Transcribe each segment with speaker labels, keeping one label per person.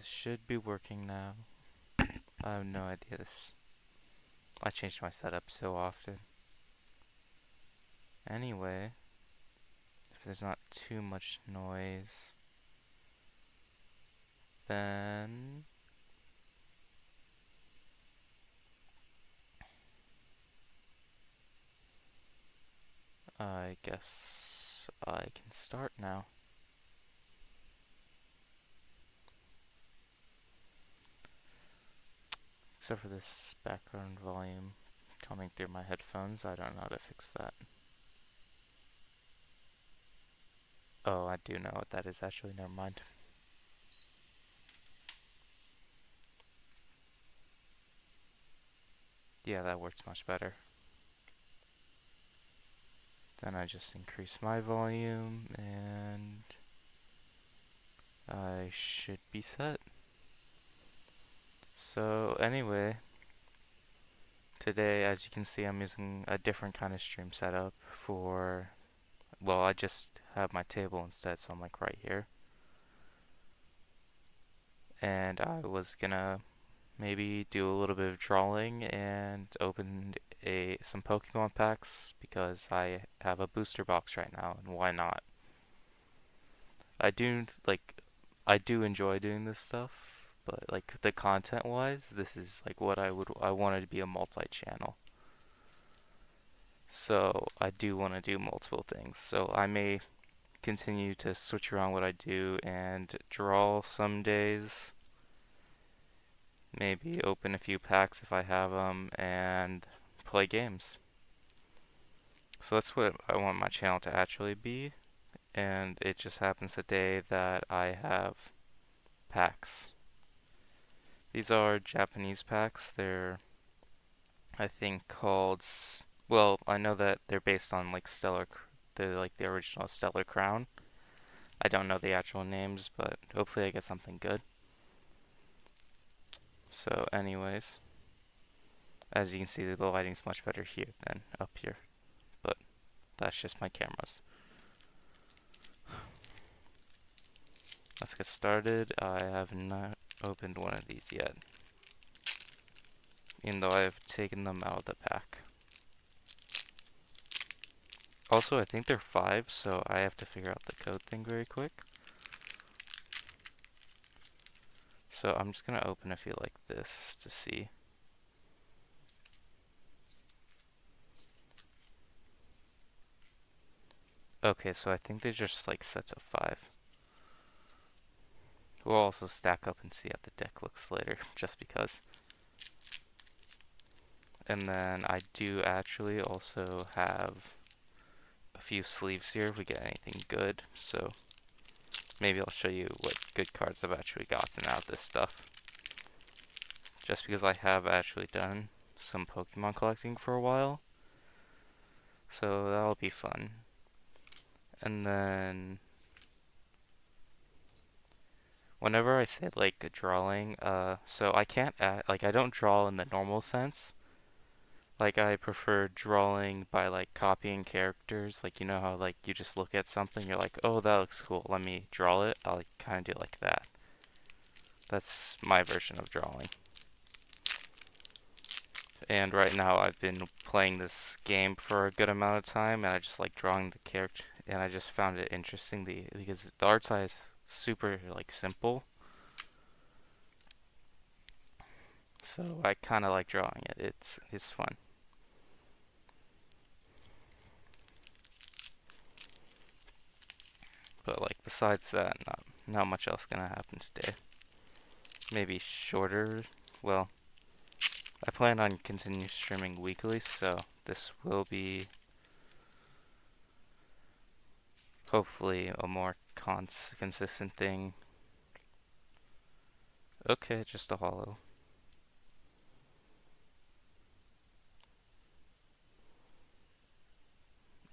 Speaker 1: this should be working now. I have no idea I change my setup so often. Anyway, if there's not too much noise, then I guess I can start now. Except for this background volume coming through my headphones, I don't know how to fix that. Oh, I do know what that is actually, never mind. Yeah, that works much better. Then I just increase my volume and I should be set. So anyway, today as you can see I'm using a different kind of stream setup for, well, I just have my table instead, so I'm like right here. And I was gonna maybe do a little bit of drawing and open some Pokemon packs because I have a booster box right now, and why not? I do like I do enjoy doing this stuff, but like the content wise, this is like what I wanted to be a multi-channel. So I do want to do multiple things. So I may continue to switch around what I do and draw some days, maybe open a few packs if I have them, and play games. So that's what I want my channel to actually be, and it just happens today that I have packs. These are Japanese packs. They're, I think, well, I know that they're based on like they're like the original Stellar Crown. I don't know the actual names, but hopefully I get something good. So anyways, as you can see, the lighting's much better here than up here, but that's just my cameras. Let's get started. I have not opened one of these yet, even though I have taken them out of the pack. Also, I think they're 5, so I have to figure out the code thing very quick. So I'm just gonna open a few like this to see. Okay, so I think they're just like sets of 5. We'll also stack up and see how the deck looks later, just because. And then I do actually also have a few sleeves here if we get anything good, so maybe I'll show you what good cards I've actually gotten out of this stuff. Just because I have actually done some Pokemon collecting for a while, so that'll be fun. And then whenever I say like drawing, so I can't like I don't draw in the normal sense. Like I prefer drawing by like copying characters. Like you know how like you just look at something, you're like, oh that looks cool, let me draw it. I'll like kind of do it like that. That's my version of drawing. And right now I've been playing this game for a good amount of time, and I just like drawing the character, and I just found it interesting because the art style is super like simple. So I kind of like drawing it. It's fun. But like besides that, not much else gonna happen today. Maybe shorter. Well, I plan on continue streaming weekly, so this will be hopefully a more consistent thing. Okay, just a hollow.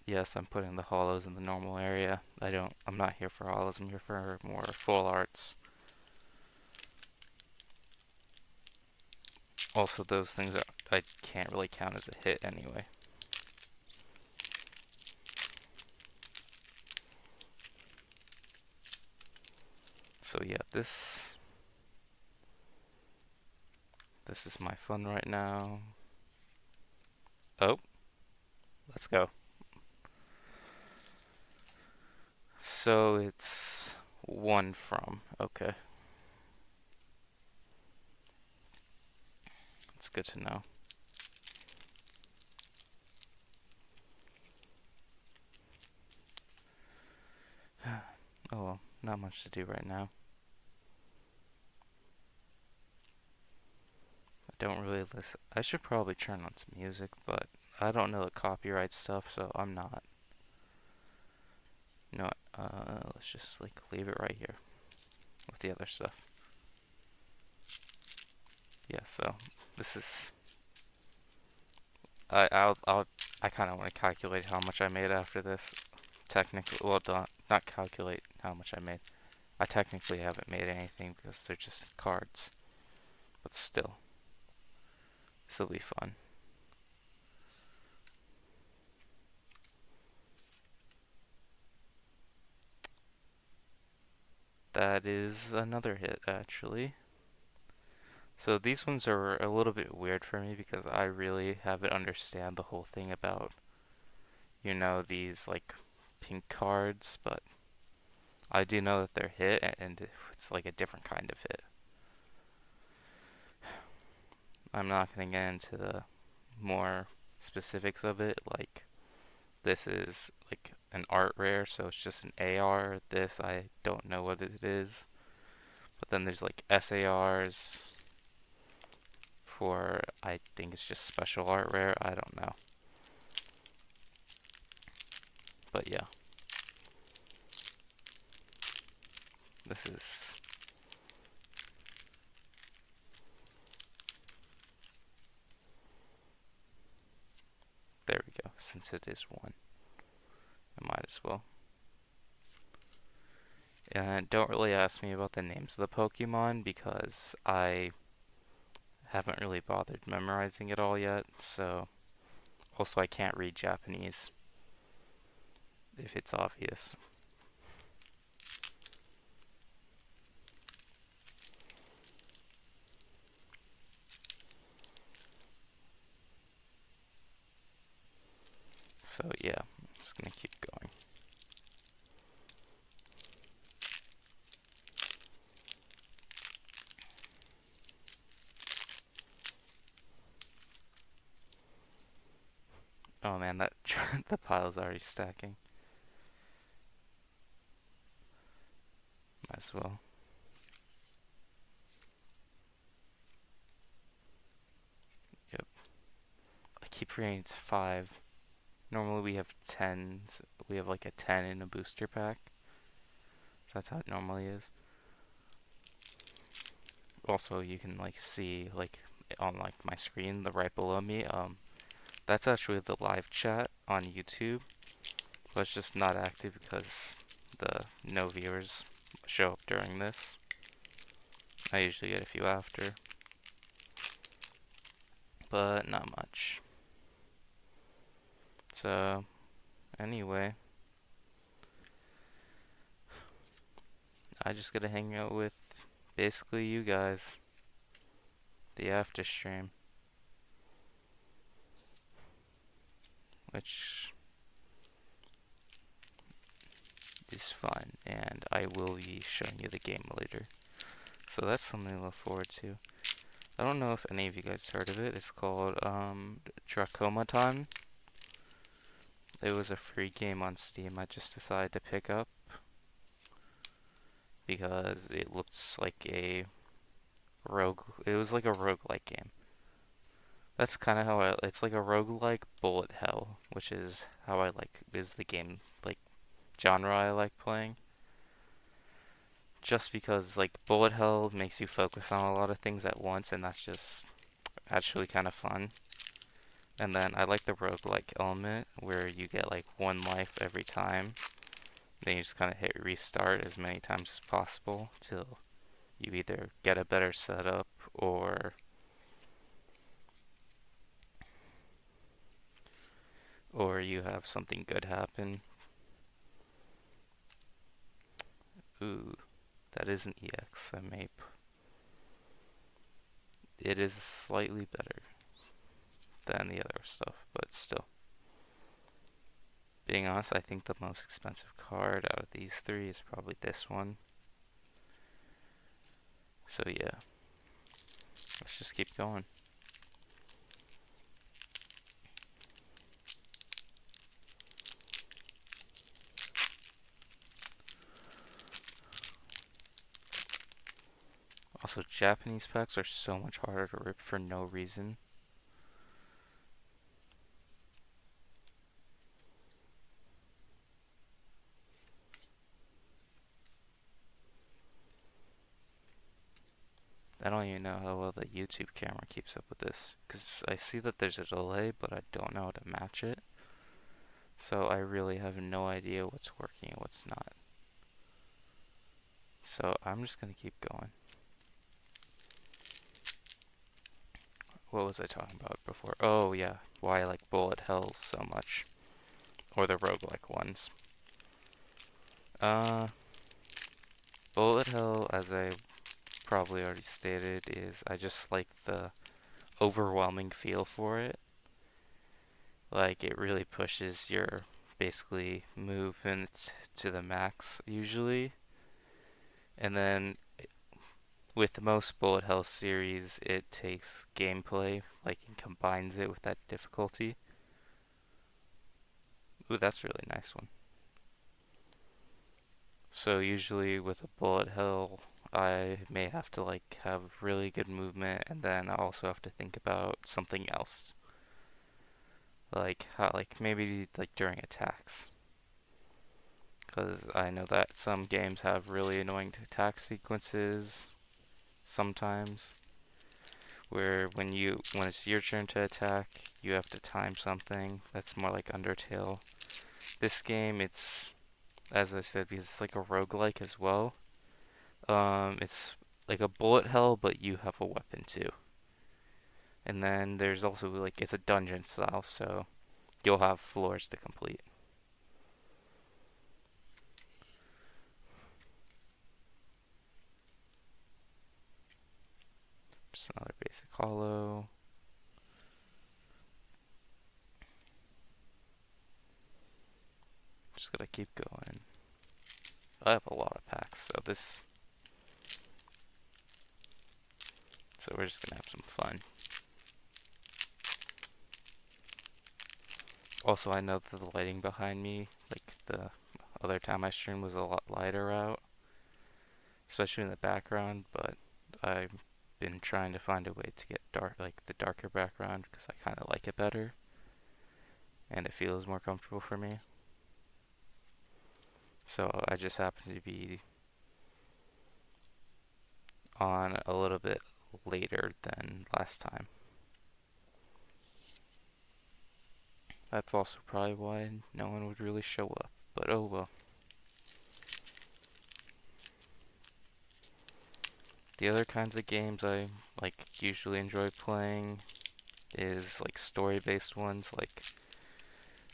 Speaker 1: Yes, I'm putting the hollows in the normal area. I'm not here for hollows, I'm here for more full arts. Also, those things I can't really count as a hit anyway. So yeah, this This is my fun right now. Oh, let's go. So it's one from. Okay, it's good to know. Oh well, not much to do right now. I don't really listen. I should probably turn on some music, but I don't know the copyright stuff, so I'm not. You know what? Let's just like leave it right here with the other stuff. Yeah, so this is I kind of want to calculate how much I made after this. Technically, well, not calculate how much I made. I technically haven't made anything because they're just cards, but still, this will be fun. That is another hit, actually. So these ones are a little bit weird for me because I really haven't understand the whole thing about, these like pink cards, but I do know that they're hit and it's like a different kind of hit. I'm not going to get into the more specifics of it, like this is like an art rare, so it's just an AR. This, I don't know what it is. But then there's like SARs for, I think it's just special art rare. I don't know. But yeah, this is, there we go. Since it is one, I might as well. And don't really ask me about the names of the Pokemon because I haven't really bothered memorizing it all yet. So, also I can't read Japanese, if it's obvious. So yeah, I'm just gonna keep going. Oh man, that the pile's already stacking. Might as well. Yep. I keep forgetting it's 5. Normally we have 10s. We have like a 10 in a booster pack. That's how it normally is. Also, you can like see like on like my screen, the right below me. That's actually the live chat on YouTube, but it's just not active because the no viewers show up during this. I usually get a few after, but not much. So anyway, I just gotta hang out with basically you guys, the after stream, which is fun, and I will be showing you the game later. So that's something to look forward to. I don't know if any of you guys heard of it. It's called Dracomaton. It was a free game on Steam I just decided to pick up because it looks like a it was like a roguelike game. That's kind of how it's like a roguelike bullet hell, which is how I like, is the game, like, genre I like playing. Just because, like, bullet hell makes you focus on a lot of things at once, and that's just actually kind of fun. And then I like the roguelike element, where you get, like, one life every time. Then you just kind of hit restart as many times as possible till you either get a better setup or you have something good happen. Ooh, that is an EX. I may. it is slightly better than the other stuff, but still. Being honest, I think the most expensive card out of these three is probably this one. So yeah, let's just keep going. Also, Japanese packs are so much harder to rip for no reason. I don't even know how well the YouTube camera keeps up with this, because I see that there's a delay, but I don't know how to match it. So I really have no idea what's working and what's not. So I'm just gonna keep going. What was I talking about before? Oh yeah, why I like bullet hells so much. Or the roguelike ones. Uh, bullet hell, as I probably already stated, is I just like the overwhelming feel for it. Like, it really pushes your basically movement to the max usually. And then with most bullet hell series, it takes gameplay, like, and combines it with that difficulty. Ooh, that's a really nice one. So usually with a bullet hell, I may have to like have really good movement, and then I also have to think about something else, like how, like maybe like during attacks, because I know that some games have really annoying attack sequences sometimes, where when it's your turn to attack, you have to time something. That's more like Undertale. This game, it's, as I said, because it's like a roguelike as well. It's like a bullet hell, but you have a weapon too. And then there's also like it's a dungeon style, so you'll have floors to complete. Just another basic hollow. Just gotta keep going. I have a lot of packs, so we're just gonna have some fun. Also, I know that the lighting behind me, like the other time I streamed, was a lot lighter out, especially in the background, but I've been trying to find a way to get dark, like the darker background, because I kind of like it better, and it feels more comfortable for me. So I just happen to be on a little bit later than last time. That's also probably why no one would really show up, but oh well. The other kinds of games I like usually enjoy playing is like story-based ones. Like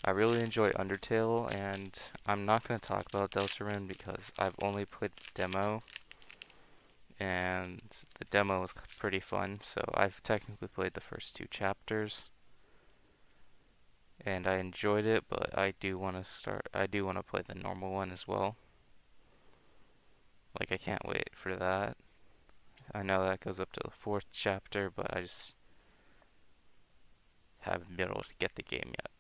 Speaker 1: I really enjoy Undertale, and I'm not going to talk about Deltarune because I've only played the demo, and the demo was pretty fun. So I've technically played the first two chapters, and I enjoyed it, but I do want to start. I do want to play the normal one as well. Like I can't wait for that. I know that goes up to the fourth chapter, but I just haven't been able to get the game yet.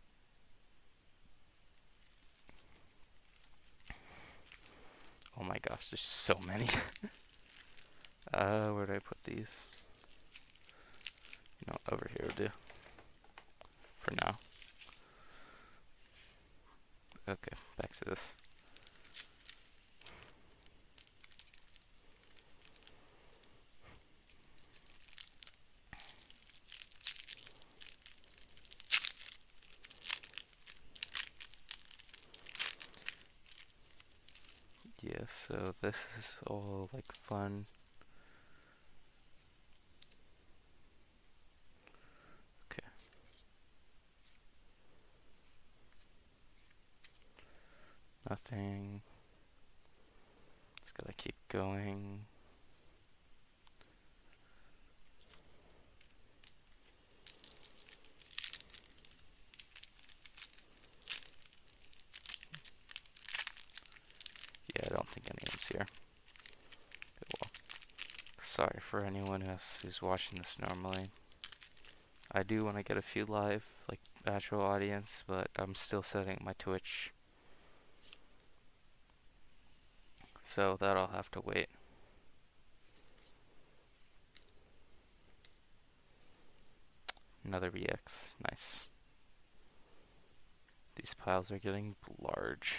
Speaker 1: Oh my gosh, there's so many. Where do I put these? No, over here will do. For now. Okay, back to this. Yeah, so this is all like fun. Okay. Nothing. Just gotta keep going. for anyone who's watching this normally. I do want to get a few live, like, actual audience, but I'm still setting my Twitch. So that'll have to wait. Another BX. Nice. These piles are getting large.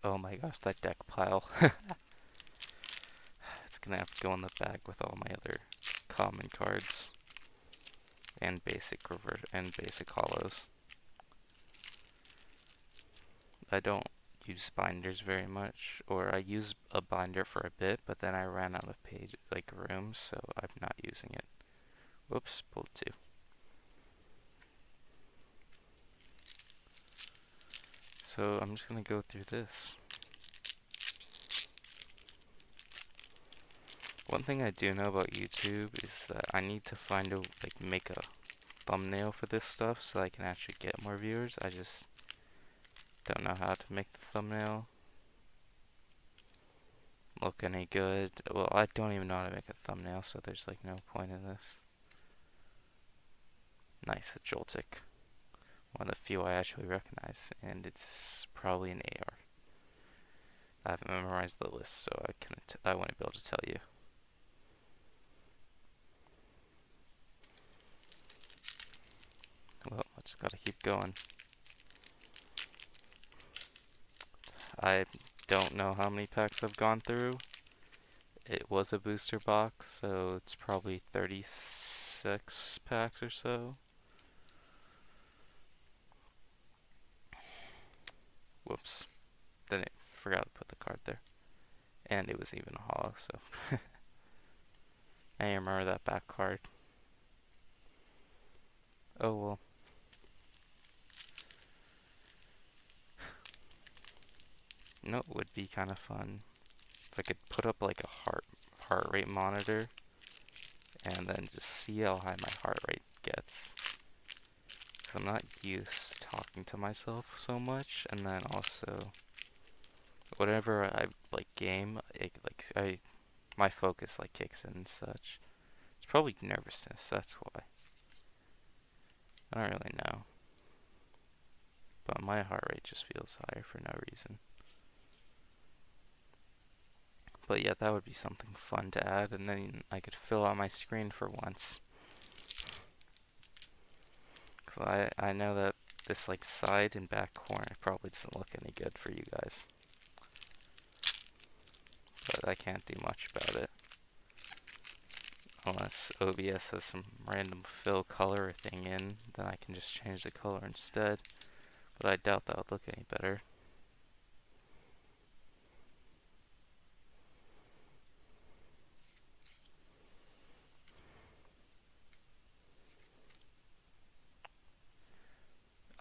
Speaker 1: Oh my gosh, that deck pile. It's gonna have to go in the bag with all my other common cards. And basic reverse and basic hollows. I don't use binders very much, or I use a binder for a bit, but then I ran out of page rooms, so I'm not using it. Whoops, pulled two. So I'm just gonna go through this. One thing I do know about YouTube is that I need to find a make a thumbnail for this stuff so I can actually get more viewers. I just don't know how to make the thumbnail look any good. Well, I don't even know how to make a thumbnail, so there's like no point in this. Nice, a Joltik. One of the few I actually recognize, and it's probably an AR. I haven't memorized the list, so I wouldn't be able to tell you. Well, I just gotta keep going. I don't know how many packs I've gone through. It was a booster box, so it's probably 36 packs or so. Whoops. Then I forgot to put the card there. And it was even a hollow, so. I remember that back card. Oh well. You know what would be kind of fun? If I could put up like a heart rate monitor and then just see how high my heart rate gets. Because I'm not used to talking to myself so much, and then also whatever I game, my focus kicks in and such. It's probably nervousness, that's why. I don't really know. But my heart rate just feels higher for no reason. But yeah, that would be something fun to add, and then I could fill out my screen for once. Cause I know that this side and back corner probably doesn't look any good for you guys. But I can't do much about it. Unless OBS has some random fill color thing in, then I can just change the color instead. But I doubt that would look any better.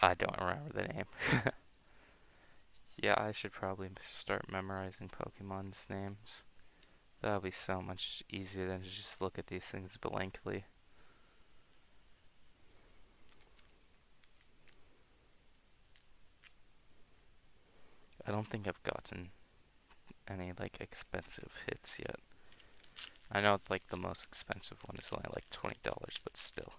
Speaker 1: I don't remember the name. Yeah, I should probably start memorizing Pokemon's names. That'll be so much easier than to just look at these things blankly. I don't think I've gotten any expensive hits yet. I know the most expensive one is only $20, but still.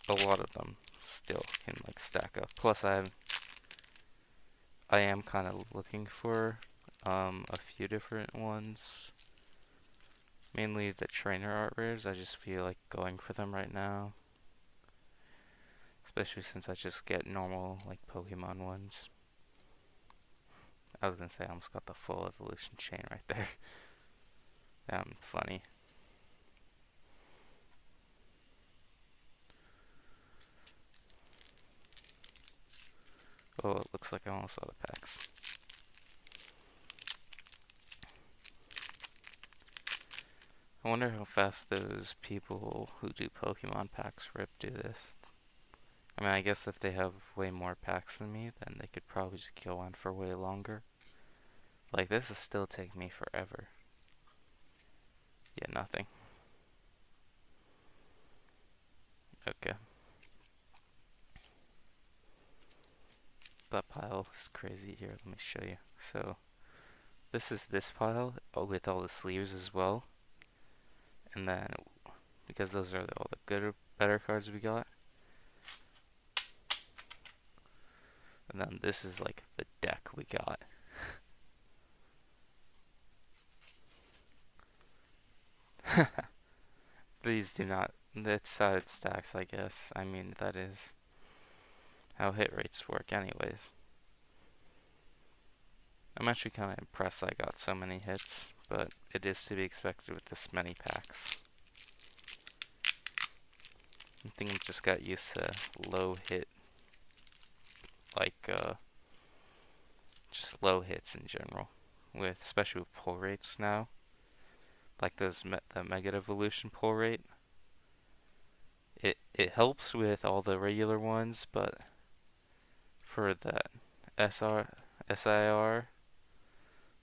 Speaker 1: A lot of them still can stack up. Plus I am kind of looking for a few different ones. Mainly the trainer art rares. I just feel like going for them right now. Especially since I just get normal Pokemon ones. I was gonna say I almost got the full evolution chain right there. Funny. Oh, it looks like I almost saw the packs. I wonder how fast those people who do Pokemon packs rip do this. I mean, I guess if they have way more packs than me, then they could probably just go on for way longer. This is still taking me forever. Yeah, nothing. Okay. That pile is crazy. Here, let me show you. So this is this pile with all the sleeves as well. And then, because those are all the good, better cards we got. And then this is like the deck we got. These do not, that's how it stacks, I guess. I mean, that is how hit rates work anyways. I'm actually kind of impressed I got so many hits, but it is to be expected with this many packs. I think I just got used to low hit, like, just low hits in general, with especially with pull rates now. Like those the Mega Evolution pull rate. It helps with all the regular ones, but for the SIR,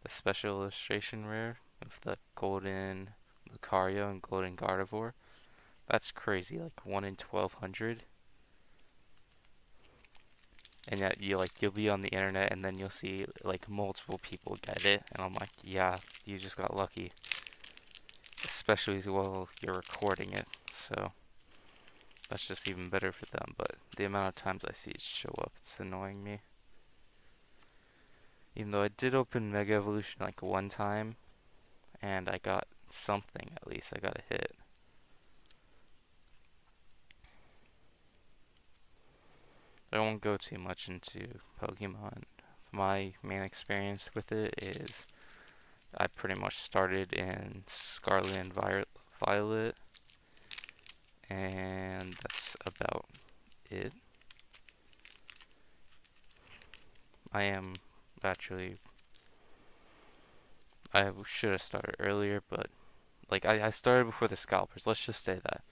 Speaker 1: the Special Illustration Rare of the Golden Lucario and Golden Gardevoir, that's crazy, like 1 in 1200. And yet you'll be on the internet and then you'll see like multiple people get it, and I'm like, yeah, you just got lucky. Especially while you're recording it, so that's just even better for them. But the amount of times I see it show up, it's annoying me. Even though I did open Mega Evolution like one time, and I got something, at least I got a hit. I won't go too much into Pokemon. My main experience with it is I pretty much started in Scarlet and Violet, and that's about it. I am actually, I should have started earlier, but like I started before the Scalpers. Let's just say that.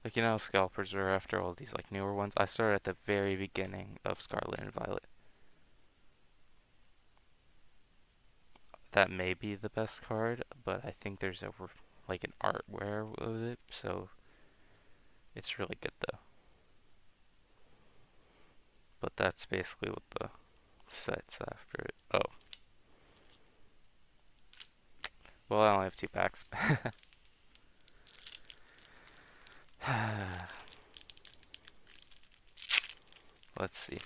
Speaker 1: Like, you know, Scalpers are after all these like newer ones. I started at the very beginning of Scarlet and Violet. That may be the best card, but I think there's a like an artware with it, so it's really good though. But that's basically what the set's after it. Oh. Well, I only have 2 packs. Let's see.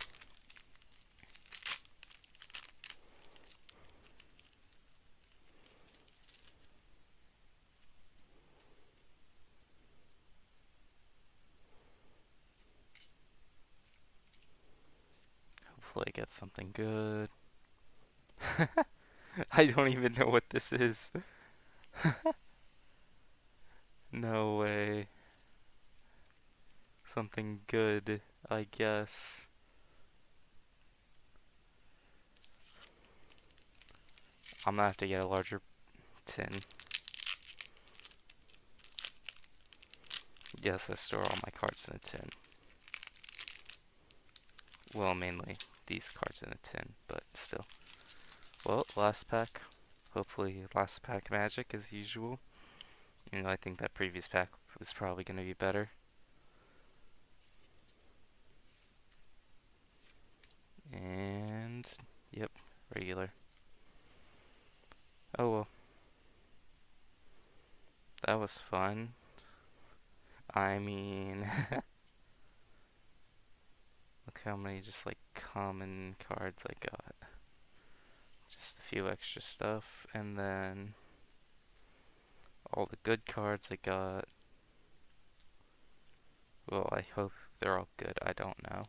Speaker 1: Hopefully I get something good. I don't even know what this is. No way. Something good, I guess. I'm gonna have to get a larger tin. Yes, I store all my cards in a tin. Well, mainly these cards in a tin, but still. Well, last pack. Hopefully last pack magic as usual. You know, I think that previous pack was probably going to be better. And, yep, regular. Oh well. That was fun. I mean, look how many just like common cards I got. Just a few extra stuff, and then all the good cards I got. Well, I hope they're all good. I don't know.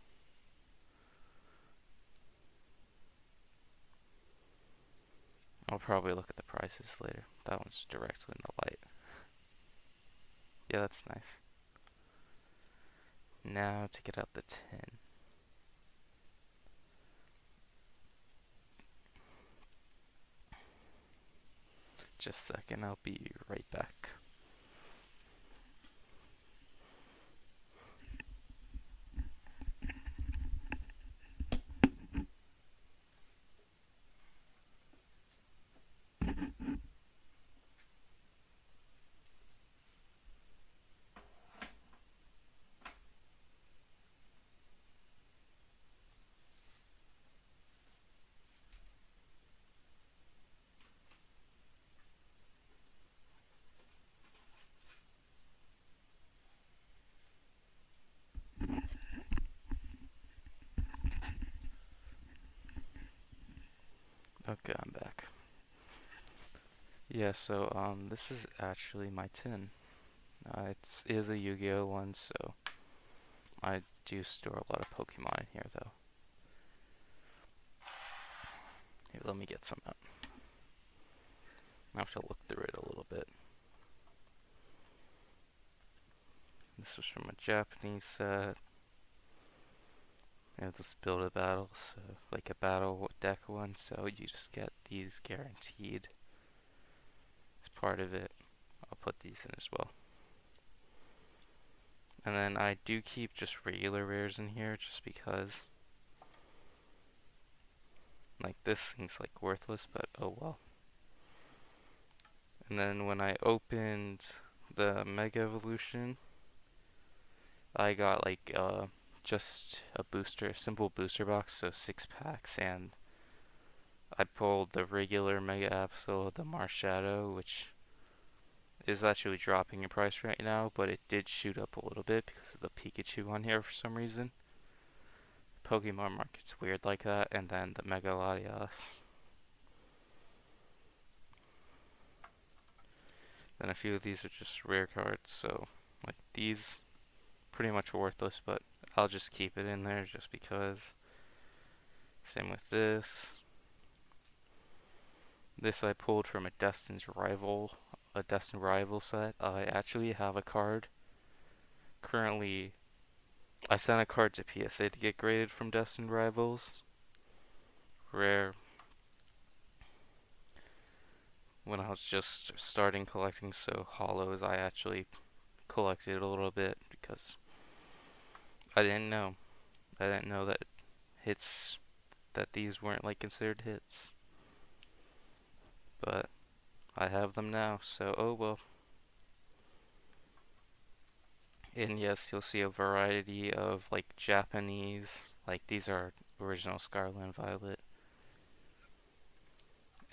Speaker 1: I'll probably look at the prices later. That one's directly in the light. Yeah, that's nice. Now to get out the tin. Just a second, I'll be right back. Okay, I'm back. Yeah, so this is actually my tin. It is a Yu-Gi-Oh one, so I do store a lot of Pokemon in here, though. Here, let me get some out. I have to look through it a little bit. This was from a Japanese set. And this build a battle, so like a battle deck one, so you just get these guaranteed as part of it. I'll put these in as well. And then I do keep just regular rares in here just because like this thing's like worthless, but oh well. And then when I opened the Mega Evolution, I got like just a booster, a simple booster box, so 6 packs, and I pulled the regular Mega Absol, the Marshadow, which is actually dropping in price right now, but it did shoot up a little bit because of the Pikachu on here for some reason. Pokemon Market's weird like that, and then the Mega Latias. Then a few of these are just rare cards, so like these pretty much worthless, but I'll just keep it in there just because. Same with this. This I pulled from a Destined Rival set. I actually have a card. Currently, I sent a card to PSA to get graded from Destined Rivals. Rare. When I was just starting collecting so hollows, I actually collected a little bit because I didn't know. I didn't know that hits, that these weren't like considered hits. But I have them now, so oh well. And yes, you'll see a variety of like Japanese, like these are original Scarlet and Violet.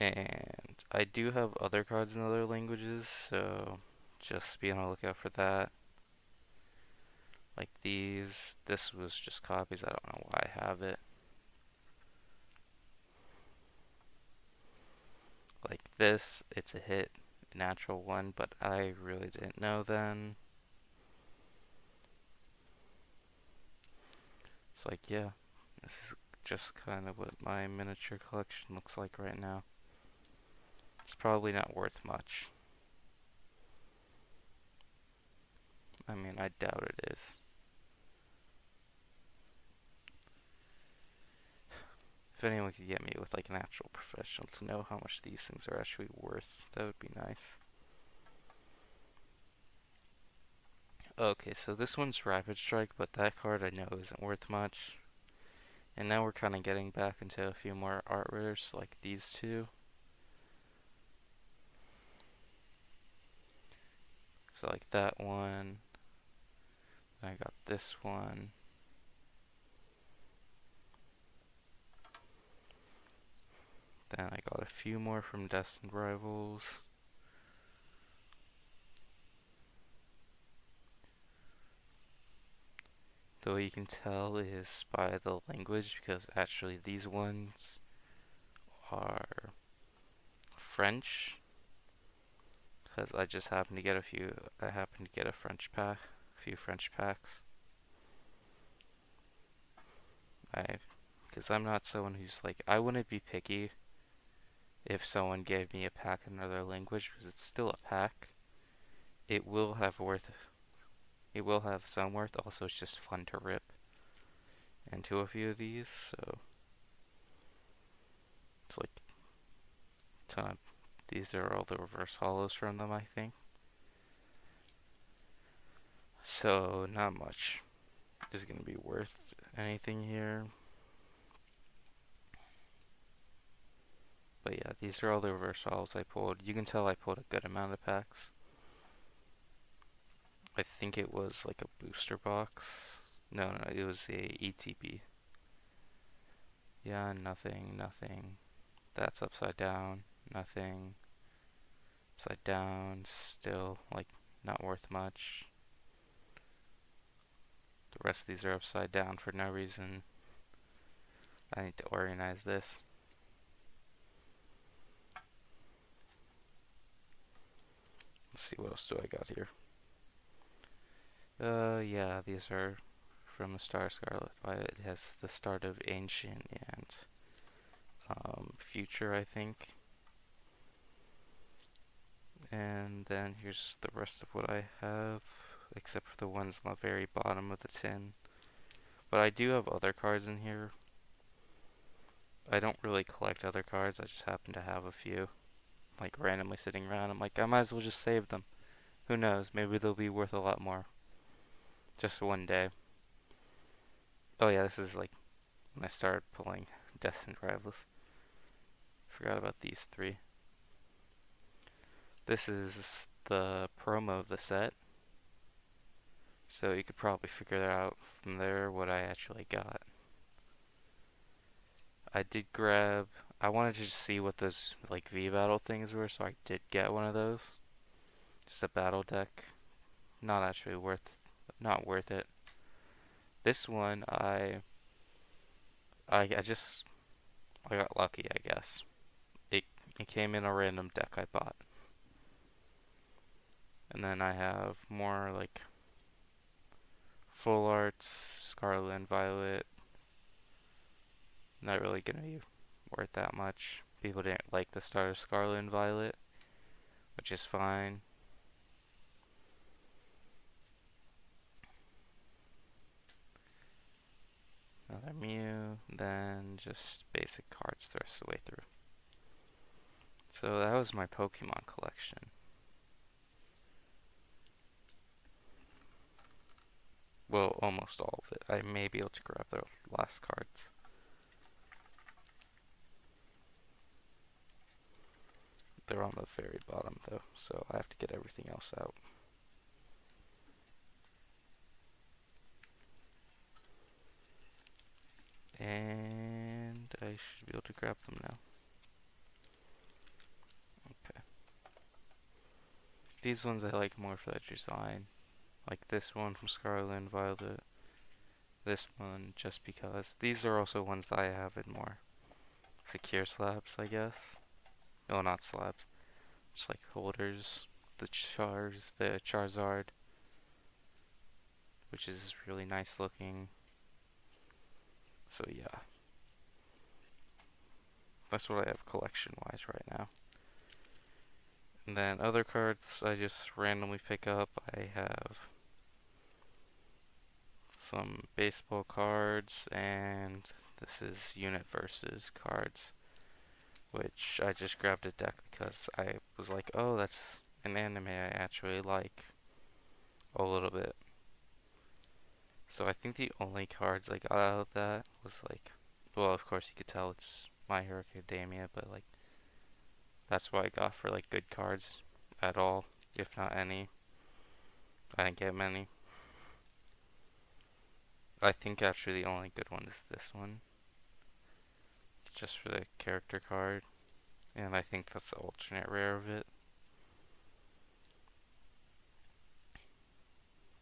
Speaker 1: And I do have other cards in other languages, so just be on the lookout for that. Like these, this was just copies, I don't know why I have it. Like this, it's a hit, a natural one, but I really didn't know then. It's like, yeah, this is just kind of what my miniature collection looks like right now. It's probably not worth much. I mean, I doubt it is. If anyone could get me with like an actual professional to know how much these things are actually worth, that would be nice. Okay, so this one's Rapid Strike, but that card I know isn't worth much. And now we're kind of getting back into a few more art rares, like these two. So like that one. I got this one. Then I got a few more from Destined Rivals. The way you can tell is by the language, because actually these ones are French. Because I just happened to get I happened to get a few French packs. Because I'm not someone who's like, I wouldn't be picky if someone gave me a pack in another language, because it's still a pack. It will have some worth. Also, it's just fun to rip into a few of these. So it's like ton. These are all the reverse hollows from them, I think. So not much is gonna be worth anything here. But yeah, these are all the reverse hollows I pulled. You can tell I pulled a good amount of packs. I think it was like a booster box. No, it was a ETB. Yeah, nothing. That's upside down. Nothing. Upside down. Still, like, not worth much. The rest of these are upside down for no reason. I need to organize this. Let's see, what else do I got here? Yeah, these are from the Star Scarlet Violet. It has the start of Ancient and Future, I think. And then here's the rest of what I have, except for the ones on the very bottom of the tin. But I do have other cards in here. I don't really collect other cards, I just happen to have a few, like randomly sitting around. I'm like, I might as well just save them. Who knows, maybe they'll be worth a lot more. Just one day. Oh yeah, this is like when I started pulling Destined Rivals. Forgot about these three. This is the promo of the set. So you could probably figure out from there what I actually got. I did grab, I wanted to just see what those like V-Battle things were, so I did get one of those. Just a battle deck. Not actually not worth it. This one, I just, I got lucky, I guess. It came in a random deck I bought. And then I have more like full arts, Scarlet and Violet. Not really gonna be worth that much. People didn't like the start of Scarlet and Violet, which is fine. Another Mew, then just basic cards the rest of the way through. So that was my Pokemon collection. Well, almost all of it. I may be able to grab the last cards. They're on the very bottom though, so I have to get everything else out. And I should be able to grab them now. Okay. These ones I like more for the design. Like this one from Scarlet and Violet. This one just because. These are also ones that I have in more secure slabs, I guess. No, not slabs. Just like holders. The Charizard, which is really nice looking. So yeah. That's what I have collection wise right now. And then other cards I just randomly pick up. I have some baseball cards, and this is Unit Versus cards, which I just grabbed a deck because I was like, oh, that's an anime I actually like a little bit. So I think the only cards I got out of that was like, well, of course you could tell it's My Hero Academia, but like that's what I got for like good cards at all, if not any. I didn't get many. I think actually the only good one is this one, just for the character card, and I think that's the alternate rare of it.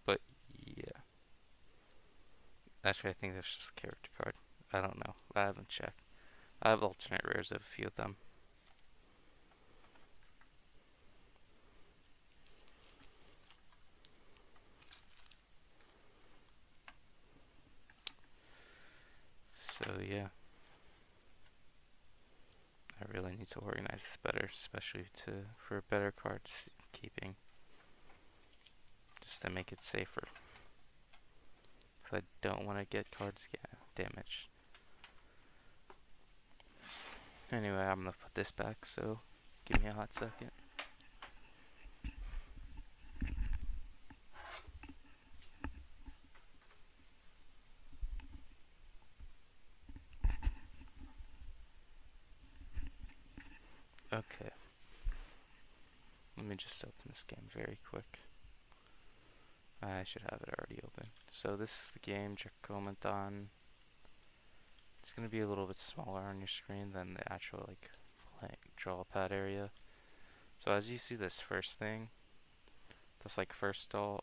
Speaker 1: But yeah, actually I think that's just a character card. I don't know. I haven't checked. I have alternate rares of a few of them. So yeah, I really need to organize this better, especially for better cards keeping, just to make it safer. Because I don't want to get cards damaged. Anyway, I'm gonna put this back, so give me a hot second. Okay. Let me just open this game very quick. I should have it already open. So this is the game, Dracomanthon. It's going to be a little bit smaller on your screen than the actual like draw pad area. So as you see this first thing, this like first stall,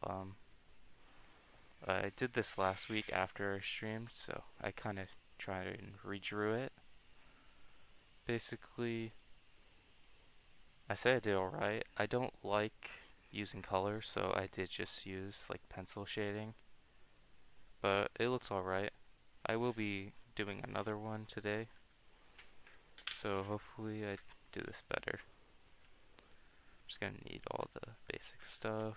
Speaker 1: I did this last week after I streamed, so I kind of tried and redrew it. Basically, I say I did alright. I don't like using color, so I did just use like pencil shading, but it looks alright. I will be doing another one today, so hopefully I do this better. I'm just gonna need all the basic stuff.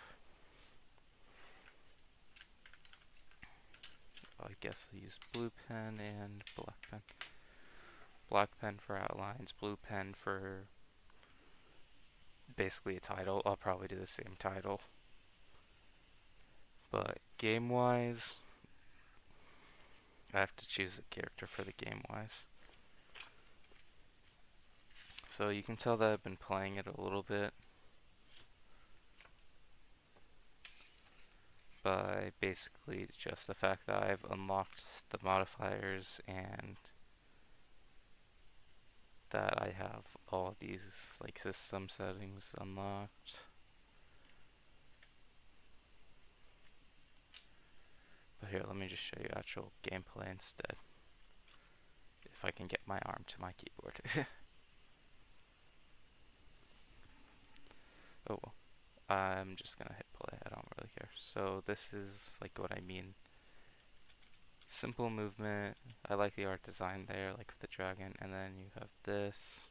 Speaker 1: I guess I'll use blue pen and black pen. Black pen for outlines, blue pen for basically a title. I'll probably do the same title. But game-wise, I have to choose a character for the game-wise. So you can tell that I've been playing it a little bit by basically just the fact that I've unlocked the modifiers and that I have all these like system settings unlocked. But here, let me just show you actual gameplay instead. If I can get my arm to my keyboard. Oh well. I'm just gonna hit play, I don't really care. So this is like what I mean. Simple movement. I like the art design there, like with the dragon, and then you have this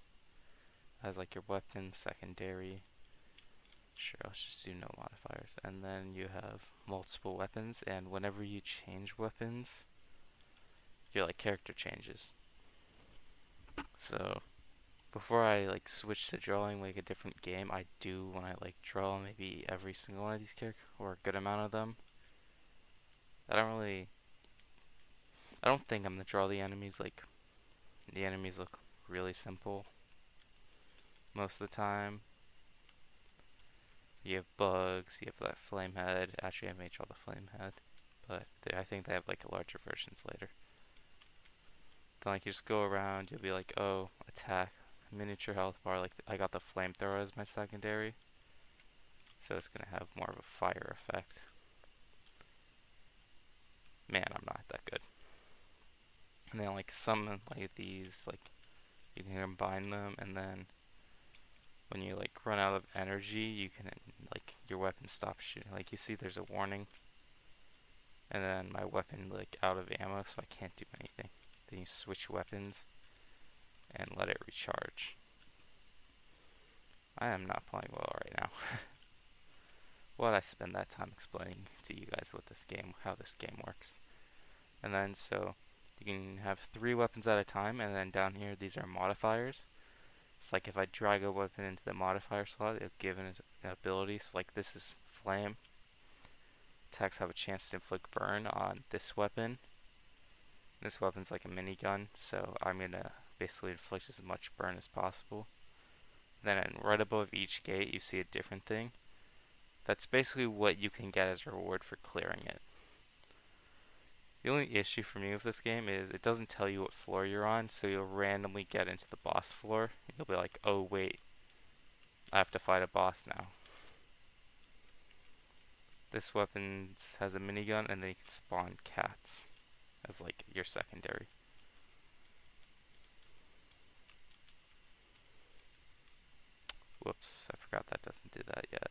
Speaker 1: as like your weapon, secondary. Sure, let's just do no modifiers. And then you have multiple weapons, and whenever you change weapons, your like character changes. So before I like switch to drawing like a different game, I do when I like draw maybe every single one of these characters or a good amount of them. I don't think I'm gonna draw the enemies like the enemies look really simple most of the time. You have bugs, you have that flame head. Actually, I made draw the flame head, but I think they have like larger versions later. Then like you just go around, you'll be like, oh, attack, miniature health bar. Like I got the flamethrower as my secondary, so it's gonna have more of a fire effect. Man, I'm not that good. And then like some like these, like you can combine them, and then when you like run out of energy, you can like your weapon stops shooting. Like you see, there's a warning, and then my weapon like out of ammo, so I can't do anything. Then you switch weapons and let it recharge. I am not playing well right now. Why'd I spend that time explaining to you guys what this game, how this game works? And then so you can have 3 weapons at a time, and then down here these are modifiers. It's like if I drag a weapon into the modifier slot, it'll give it an ability. So like this is flame. Attacks have a chance to inflict burn on this weapon. This weapon's like a minigun, so I'm gonna basically inflict as much burn as possible. Then right above each gate you see a different thing. That's basically what you can get as a reward for clearing it. The only issue for me with this game is it doesn't tell you what floor you're on, so you'll randomly get into the boss floor. You'll be like, oh wait, I have to fight a boss now. This weapon has a minigun, and then you can spawn cats as like your secondary. Whoops, I forgot that doesn't do that yet.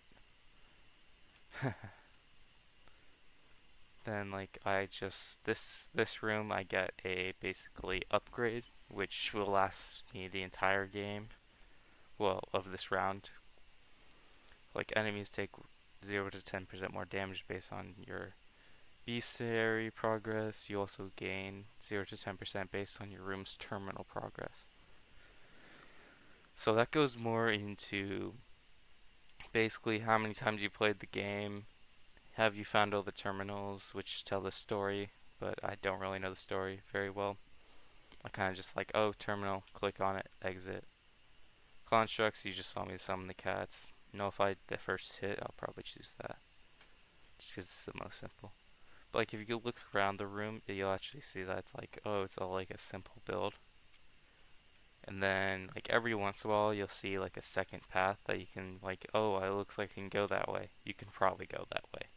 Speaker 1: Then like this room I get a basically upgrade which will last me the entire game, well, of this round. Like enemies take 0 to 10% more damage based on your bestiary progress. You also gain 0 to 10% based on your room's terminal progress. So that goes more into basically how many times you played the game. Have you found all the terminals which tell the story? But I don't really know the story very well. I kind of just like, oh, terminal, click on it, exit. Constructs, you just saw me summon the cats. Nullify the first hit, I'll probably choose that. Just because it's the most simple. But like if you look around the room, you'll actually see that it's like, oh, it's all like a simple build. And then like every once in a while you'll see like a second path that you can like, oh, it looks like I can go that way. You can probably go that way.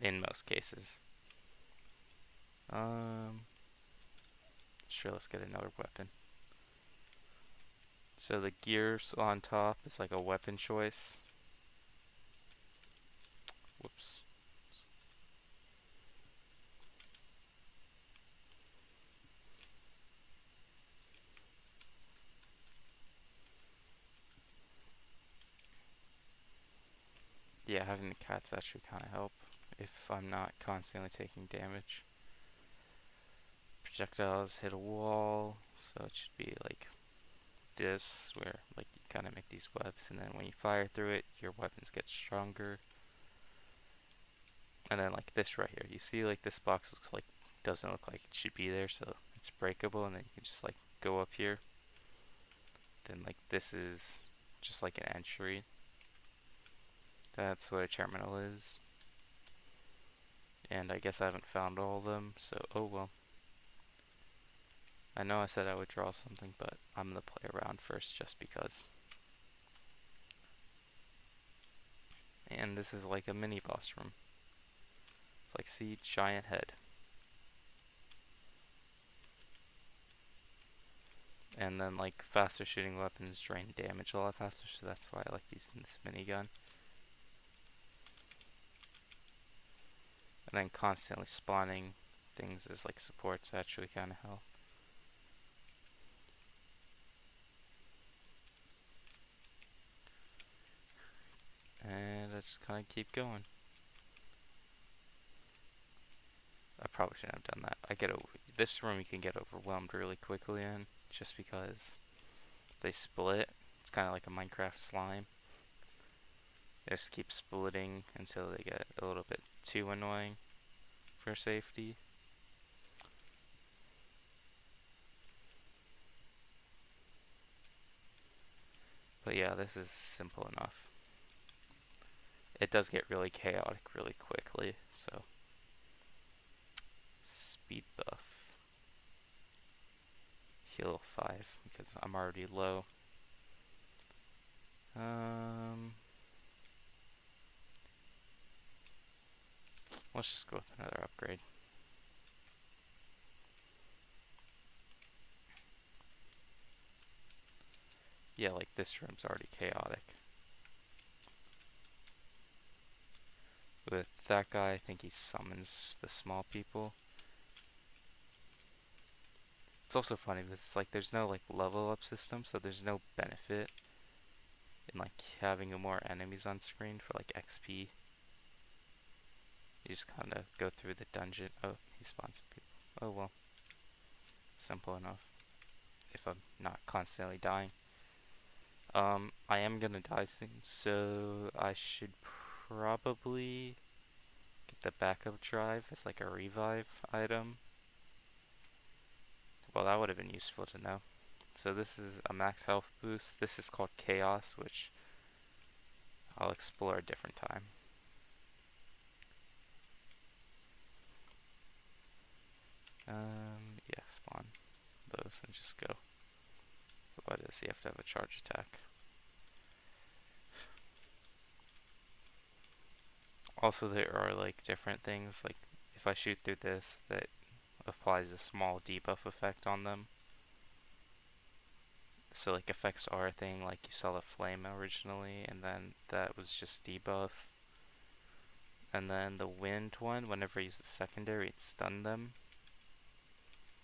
Speaker 1: In most cases. Sure, let's get another weapon. So the gears on top is like a weapon choice. Whoops. Yeah, having the cats actually kind of help if I'm not constantly taking damage. Projectiles hit a wall, so it should be like this, where like you kind of make these webs, and then when you fire through it, your weapons get stronger. And then like this right here, you see like this box looks like doesn't look like it should be there, so it's breakable, and then you can just like go up here. Then like this is just like an entry. That's what a terminal is. And I guess I haven't found all of them, so oh well. I know I said I would draw something, but I'm gonna play around first just because. And this is like a mini boss room. It's like, see, giant head. And then like faster shooting weapons drain damage a lot faster, so that's why I like using this minigun. And then constantly spawning things as like supports actually kind of help. And I just kind of keep going. I probably shouldn't have done that. This room you can get overwhelmed really quickly in, just because they split. It's kind of like a Minecraft slime. They just keep splitting until they get a little bit too annoying for safety. But yeah, this is simple enough. It does get really chaotic really quickly, so speed buff. Heal 5 because I'm already low. Let's just go with another upgrade. Yeah, like this room's already chaotic. With that guy, I think he summons the small people. It's also funny because it's like there's no like level up system, so there's no benefit in like having more enemies on screen for like XP. You just kind of go through the dungeon. Oh, he spawns people. Oh well. Simple enough. If I'm not constantly dying. I am gonna die soon, so I should probably get the backup drive as like a revive item. Well, that would have been useful to know. So this is a max health boost. This is called Chaos, which I'll explore a different time. Yeah, spawn those and just go. Why does he have to have a charge attack? Also, there are like different things, like if I shoot through this, that applies a small debuff effect on them. So like effects are a thing, like you saw the flame originally, and then that was just debuff. And then the wind one, whenever I use the secondary, it stunned them.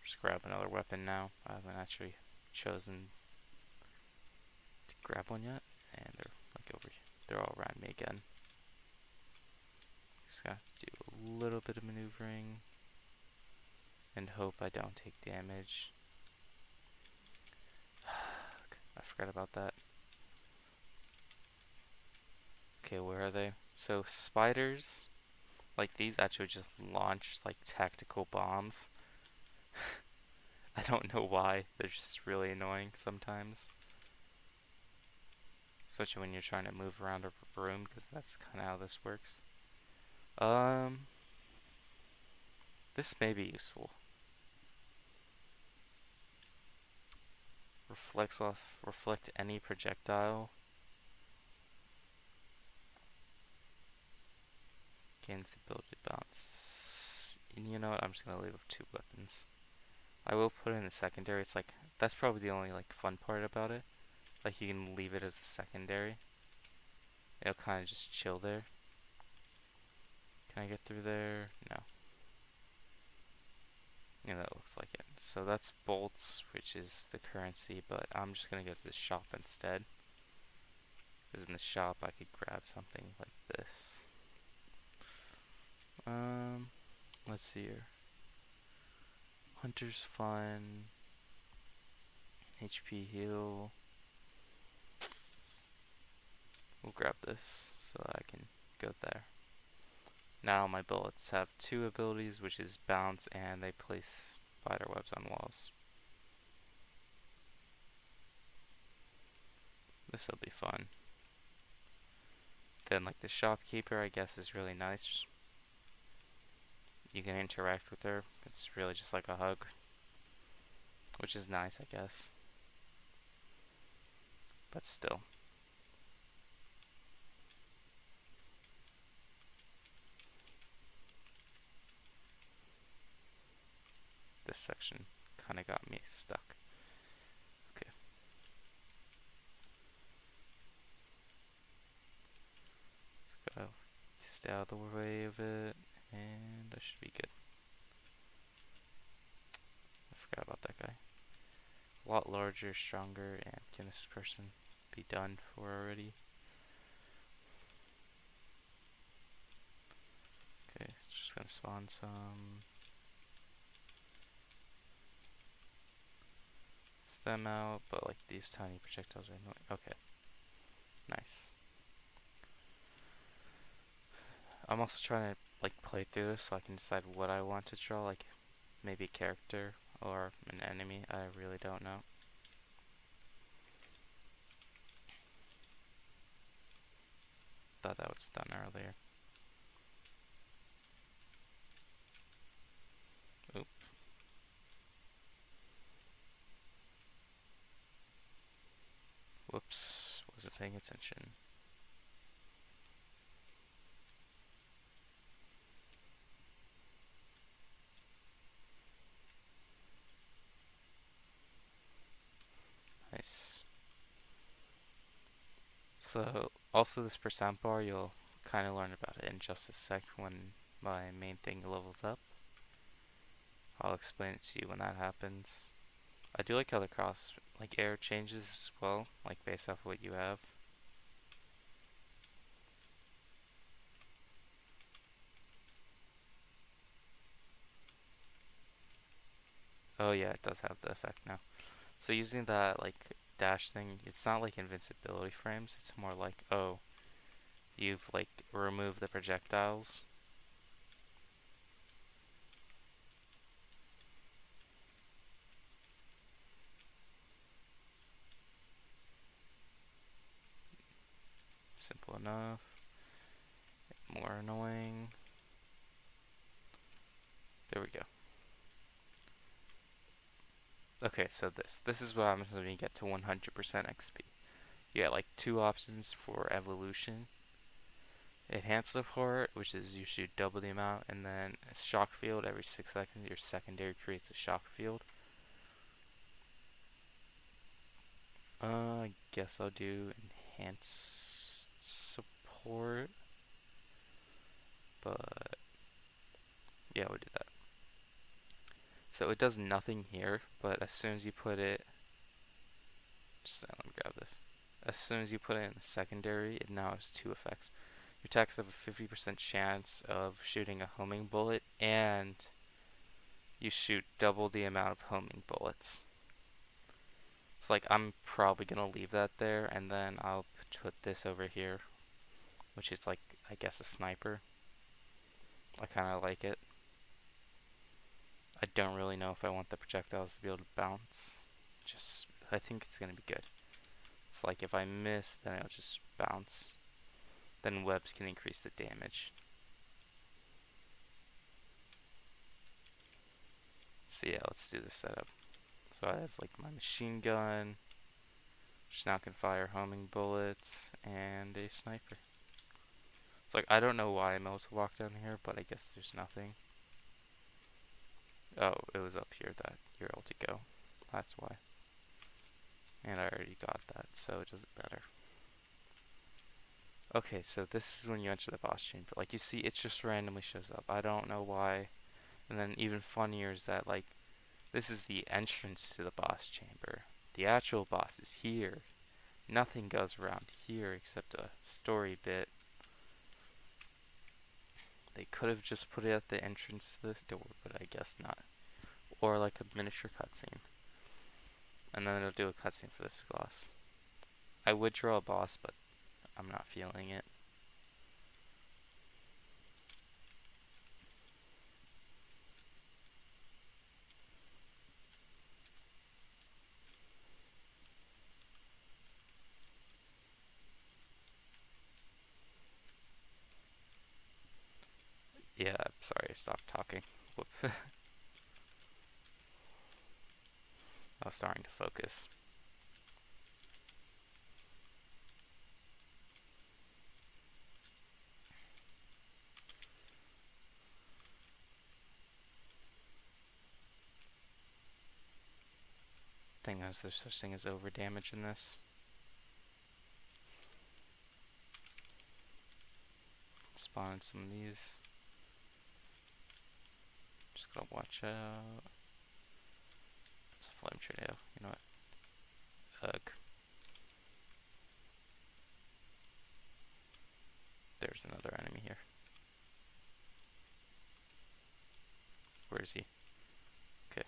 Speaker 1: Just grab another weapon now. I haven't actually chosen to grab one yet. And they're like over here. They're all around me again. Just have to do a little bit of maneuvering and hope I don't take damage. I forgot about that. Okay, where are they? So spiders, like these actually just launch like tactical bombs. I don't know why. They're just really annoying sometimes. Especially when you're trying to move around a room, because that's kind of how this works. This may be useful. Reflect any projectile. Gains the ability to bounce. And you know what? I'm just gonna leave with 2 weapons. I will put it in the secondary. It's like that's probably the only like fun part about it. Like you can leave it as a secondary. It'll kind of just chill there. Can I get through there? No. Yeah, that looks like it. So that's bolts, which is the currency, but I'm just gonna go to the shop instead. Because in the shop I could grab something like this. Let's see here. Hunter's Fun, HP heal. We'll grab this so that I can go there. Now my bullets have two abilities, which is bounce and they place spider webs on walls. This'll be fun. Then like the shopkeeper I guess is really nice. You can interact with her. It's really just like a hug. Which is nice, I guess. But still. This section kind of got me stuck. Okay. Just gotta stay out of the way of it, and I should be good. I forgot about that guy. A lot larger, stronger, and can this person be done for already? Okay, just gonna spawn some. Them out, but like these tiny projectiles are annoying. Okay, nice. I'm also trying to like play through this so I can decide what I want to draw, like maybe a character or an enemy. I really don't know. Thought that was done earlier. Oop. Whoops, wasn't paying attention. Nice. So, also this percent bar, you'll kind of learn about it in just a sec when my main thing levels up. I'll explain it to you when that happens. I do like how the cross like air changes as well, like based off what you have. Oh yeah, it does have the effect now. So using that like dash thing, it's not like invincibility frames, it's more like, oh, you've like removed the projectiles. Simple enough. More annoying. There we go. Okay, so this is what happens when you get to 100% XP. You get like two options for evolution. Enhanced support, which is you shoot double the amount, and then a shock field every 6 seconds. Your secondary creates a shock field. I guess I'll do enhanced support, but yeah, we'll do that. So it does nothing here, but as soon as you put it, just let me grab this. As soon as you put it in the secondary, it now has two effects. Your attacks have a 50% chance of shooting a homing bullet, and you shoot double the amount of homing bullets. So like I'm probably gonna leave that there, and then I'll put this over here, which is like I guess a sniper. I kind of like it. I don't really know if I want the projectiles to be able to bounce. Just I think it's gonna be good. It's like if I miss, then it'll just bounce. Then webs can increase the damage. So yeah, let's do this setup. So I have like my machine gun, which now can fire homing bullets, and a sniper. It's like I don't know why I'm able to walk down here, but I guess there's nothing. Oh, it was up here that you're able to go. That's why. And I already got that, so it doesn't matter. Okay, so this is when you enter the boss chamber. Like, you see, it just randomly shows up. I don't know why. And then even funnier is that, like, this is the entrance to the boss chamber. The actual boss is here. Nothing goes around here except a story bit. They could have just put it at the entrance to this door, but I guess not. Or like a miniature cutscene. And then it'll do a cutscene for this boss. I would draw a boss, but I'm not feeling it. Yeah, I'm sorry, I stopped talking. Whoop. I was starting to focus. Thing is, there's such thing as over damage in this. Spawn some of these. Just gotta watch out. It's a flame tornado. You know what? Ugh. There's another enemy here. Where is he? Okay.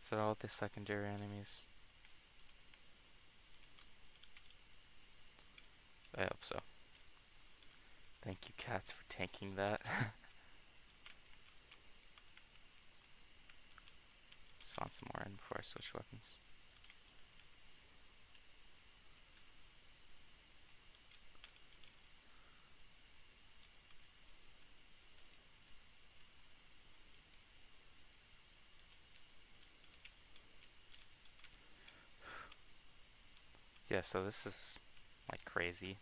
Speaker 1: Is that all the secondary enemies? I hope so. Thank you, cats, for tanking that. Spawn some more in before I switch weapons. Yeah, so this is like crazy.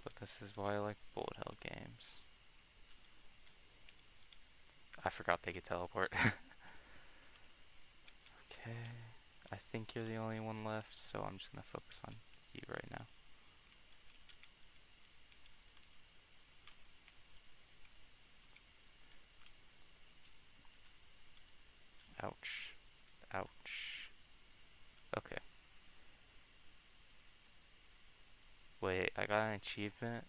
Speaker 1: But this is why I like bullet hell games. I forgot they could teleport. Okay, I think you're the only one left, so I'm just gonna focus on you right now. Ouch. Ouch. Okay. Wait, I got an achievement?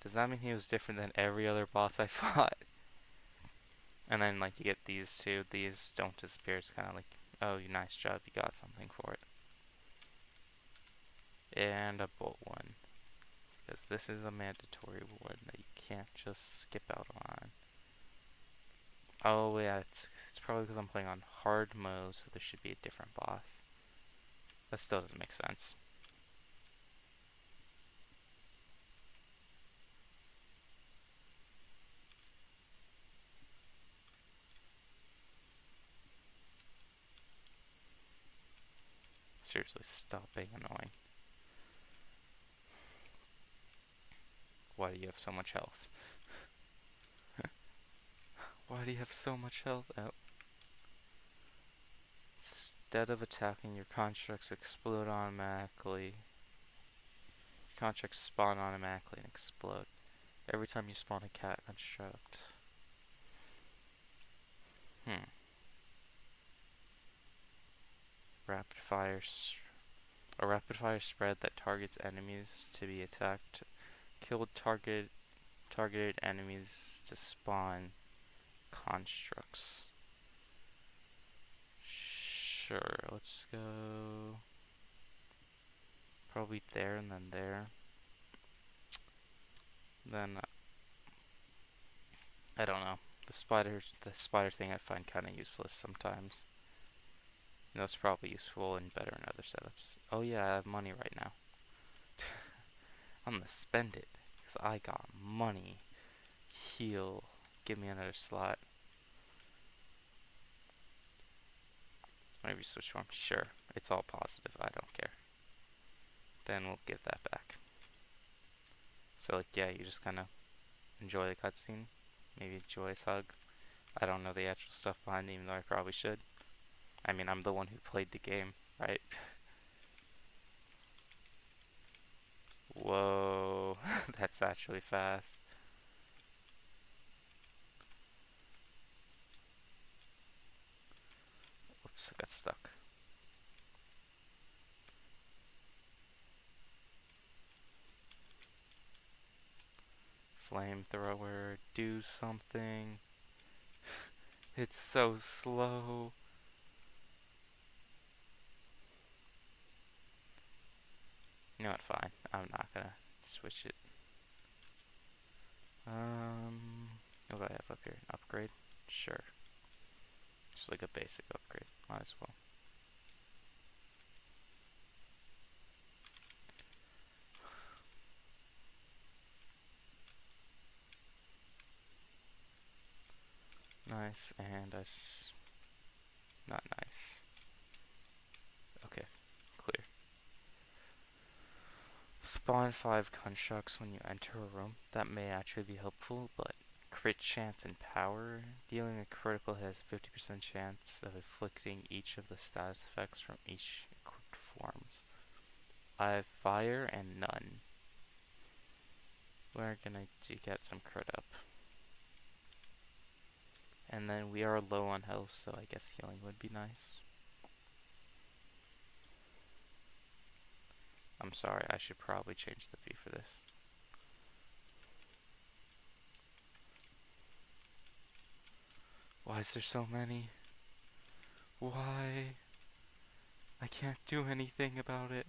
Speaker 1: Does that mean he was different than every other boss I fought? And then, like, you get these two. These don't disappear. It's kind of like, oh, nice job. You got something for it. And a bolt one. Because this is a mandatory one that you can't just skip out on. Oh, yeah, it's probably because I'm playing on hard mode, so there should be a different boss. That still doesn't make sense. Seriously, stop being annoying. Why do you have so much health? Why do you have so much health? Oh. Instead of attacking, your constructs explode automatically. Your constructs spawn automatically and explode every time you spawn a cat construct. Rapid fire. A rapid fire spread that targets enemies to be attacked. Killed targeted enemies to spawn constructs. Sure, let's go probably there and then there. Then I don't know. The spider thing I find kind of useless sometimes. You know, it's probably useful and better in other setups. Oh yeah, I have money right now. I'm gonna spend it because I got money. Heal. Give me another slot. Maybe switch one. Sure, it's all positive. I don't care. Then we'll give that back. So like, yeah, you just kind of enjoy the cutscene. Maybe a joyous hug. I don't know the actual stuff behind it, even though I probably should. I mean, I'm the one who played the game, right? Whoa, that's actually fast. Oops, I got stuck. Flamethrower, do something. It's so slow. You know what, fine. I'm not gonna switch it. What do I have up here? An upgrade? Sure. Just like a basic upgrade. Might as well. Nice, and not nice. Okay, clear. Spawn 5 constructs when you enter a room. That may actually be helpful, but crit chance and power. Dealing a critical has a 50% chance of inflicting each of the status effects from each equipped forms. I have fire and none. We're gonna get some crit up. And then we are low on health, so I guess healing would be nice. I'm sorry, I should probably change the view for this. Why is there so many? Why? I can't do anything about it.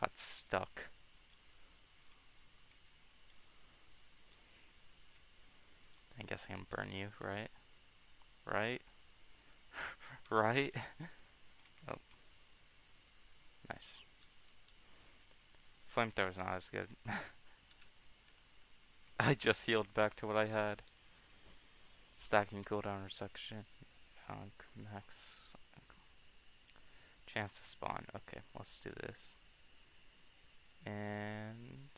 Speaker 1: I got stuck. I guess I can burn you, right? Right? Right? Oh, nice. Flamethrower's not as good. I just healed back to what I had. Stacking cooldown reduction. Max chance to spawn. Okay, let's do this. And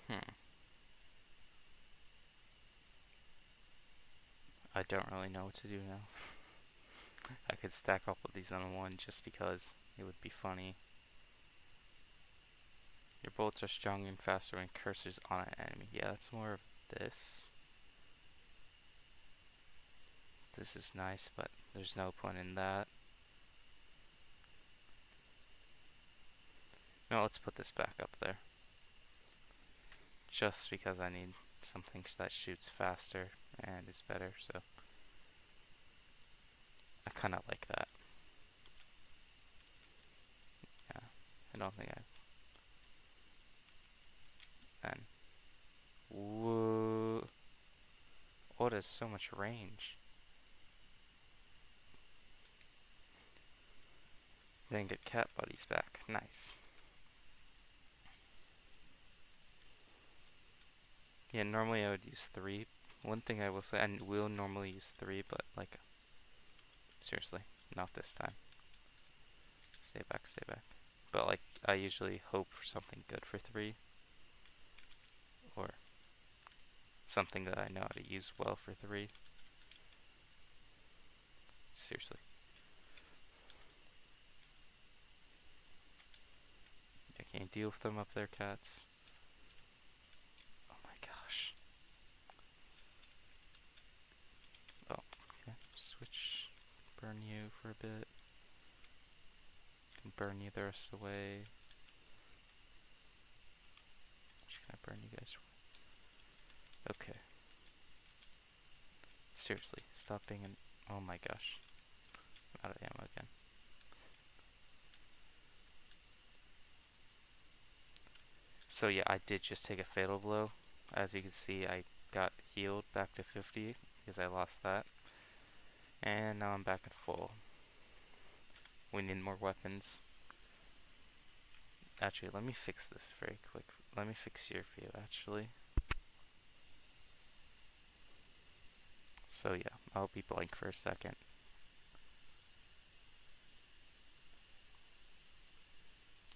Speaker 1: hmm. I don't really know what to do now. I could stack up with these on one just because it would be funny. Your bullets are stronger and faster when cursors on an enemy. Yeah, that's more of this. This is nice, but there's no point in that. No, let's put this back up there. Just because I need something that shoots faster and is better, so I kind of like that. Yeah, I don't think I... And... Whoa... Oh, it has so much range. Then get cat buddies back. Nice. Yeah, normally I would use 3. One thing I will say, and will normally use 3, but like, seriously, not this time. Stay back, stay back. But like, I usually hope for something good for 3. Or something that I know how to use well for 3. Seriously. I can't deal with them up there, cats. Oh my gosh. Oh, okay. Switch. Burn you for a bit. Can burn you the rest of the way. Just gonna burn you guys. Okay. Seriously, stop being an... Oh my gosh. I'm out of ammo again. So yeah, I did just take a fatal blow. As you can see, I got healed back to 50 because I lost that. And now I'm back at full. We need more weapons. Actually, let me fix this very quick. Let me fix your view, actually. So yeah, I'll be blank for a second.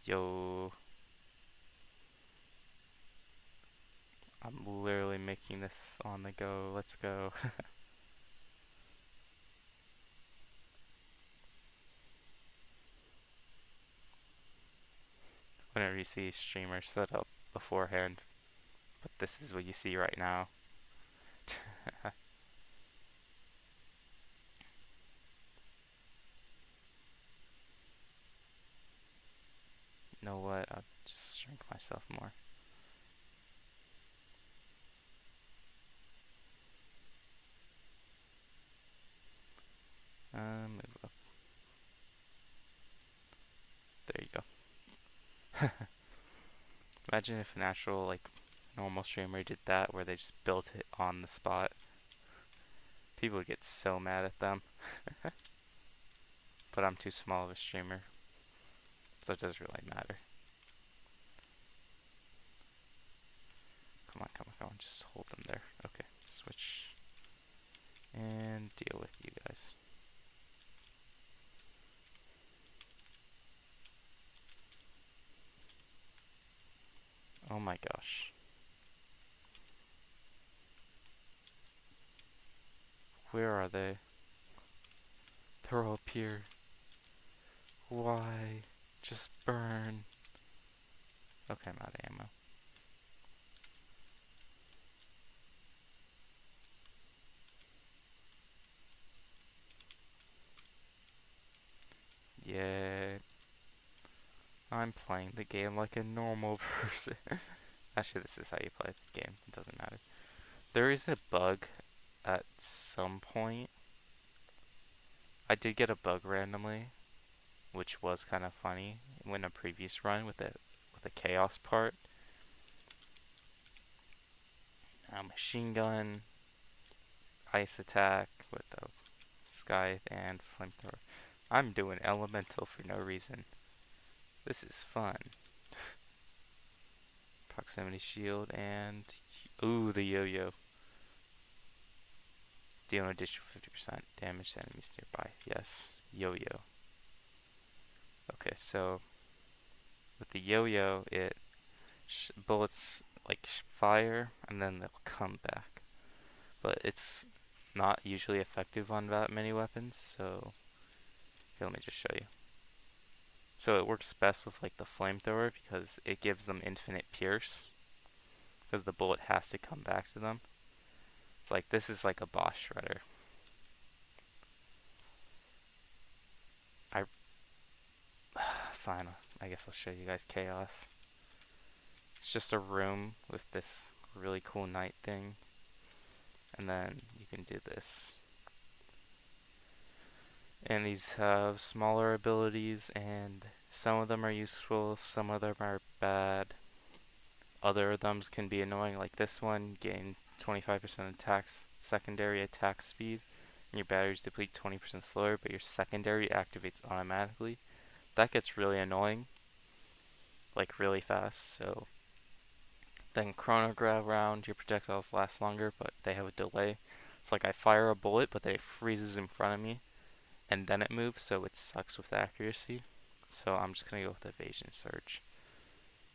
Speaker 1: Yo, I'm literally making this on the go. Let's go. Whenever you see streamers set up beforehand, but this is what you see right now. You know what? I'll just shrink myself more. Move up. There you go. Imagine if an actual, like, normal streamer did that, where they just built it on the spot. People would get so mad at them. But I'm too small of a streamer, so it doesn't really matter. Come on, come on, come on. Just hold them there. Okay, switch. And deal with you guys. Oh my gosh. Where are they? They're all up here. Why? Just burn. Okay, I'm out of ammo. Yeah. I'm playing the game like a normal person. Actually, this is how you play the game. It doesn't matter. There is a bug at some point. I did get a bug randomly, which was kind of funny when a previous run with a chaos part. Machine gun, ice attack with the scythe and flamethrower. I'm doing elemental for no reason. This is fun. Proximity shield and ooh, the yo-yo. Deal an additional 50% damage to enemies nearby. Yes, yo-yo. Okay, so with the yo-yo, it bullets like fire and then they'll come back, but it's not usually effective on that many weapons. So here, let me just show you. So it works best with like the flamethrower because it gives them infinite pierce because the bullet has to come back to them. It's like this is like a boss shredder. Fine, I guess I'll show you guys chaos. It's just a room with this really cool night thing, and then you can do this. And these have smaller abilities, and some of them are useful, some of them are bad. Other of them can be annoying, like this one, gain 25% attacks, secondary attack speed, and your batteries deplete 20% slower, but your secondary activates automatically. That gets really annoying, like really fast. So then chronograph round, your projectiles last longer, but they have a delay. It's like I fire a bullet, but then it freezes in front of me, and then it moves, so it sucks with accuracy. So I'm just gonna go with evasion surge,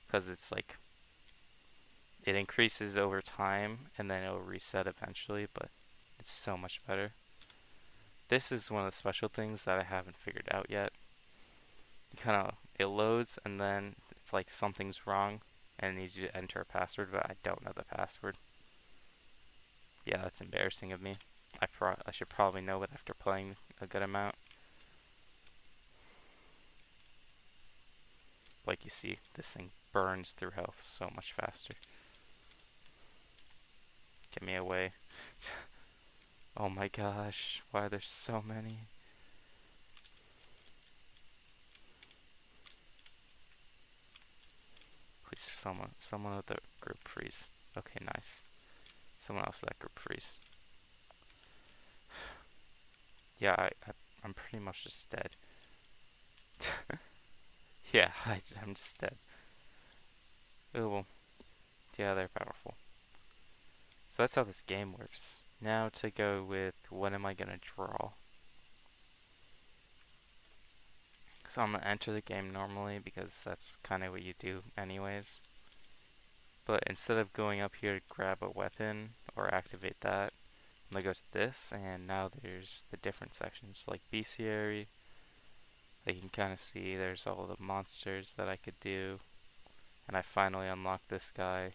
Speaker 1: because it's like it increases over time, and then it'll reset eventually, but it's so much better. This is one of the special things that I haven't figured out yet. It loads, and then it's like something's wrong, and it needs you to enter a password, but I don't know the password. Yeah, that's embarrassing of me. I should probably know it after playing a good amount. Like you see, this thing burns through health so much faster. Get me away. Oh my gosh, why are there so many? Please, someone with the group freeze. Okay, nice. Someone else with that group freeze. Yeah, I'm pretty much just dead. Yeah, I'm just dead. Oh well. Yeah, they're powerful. So that's how this game works. Now to go with what am I gonna draw? So I'm gonna enter the game normally because that's kind of what you do anyways. But instead of going up here to grab a weapon or activate that, I'm gonna go to this, and now there's the different sections like bestiary. You can kind of see there's all the monsters that I could do, and I finally unlocked this guy.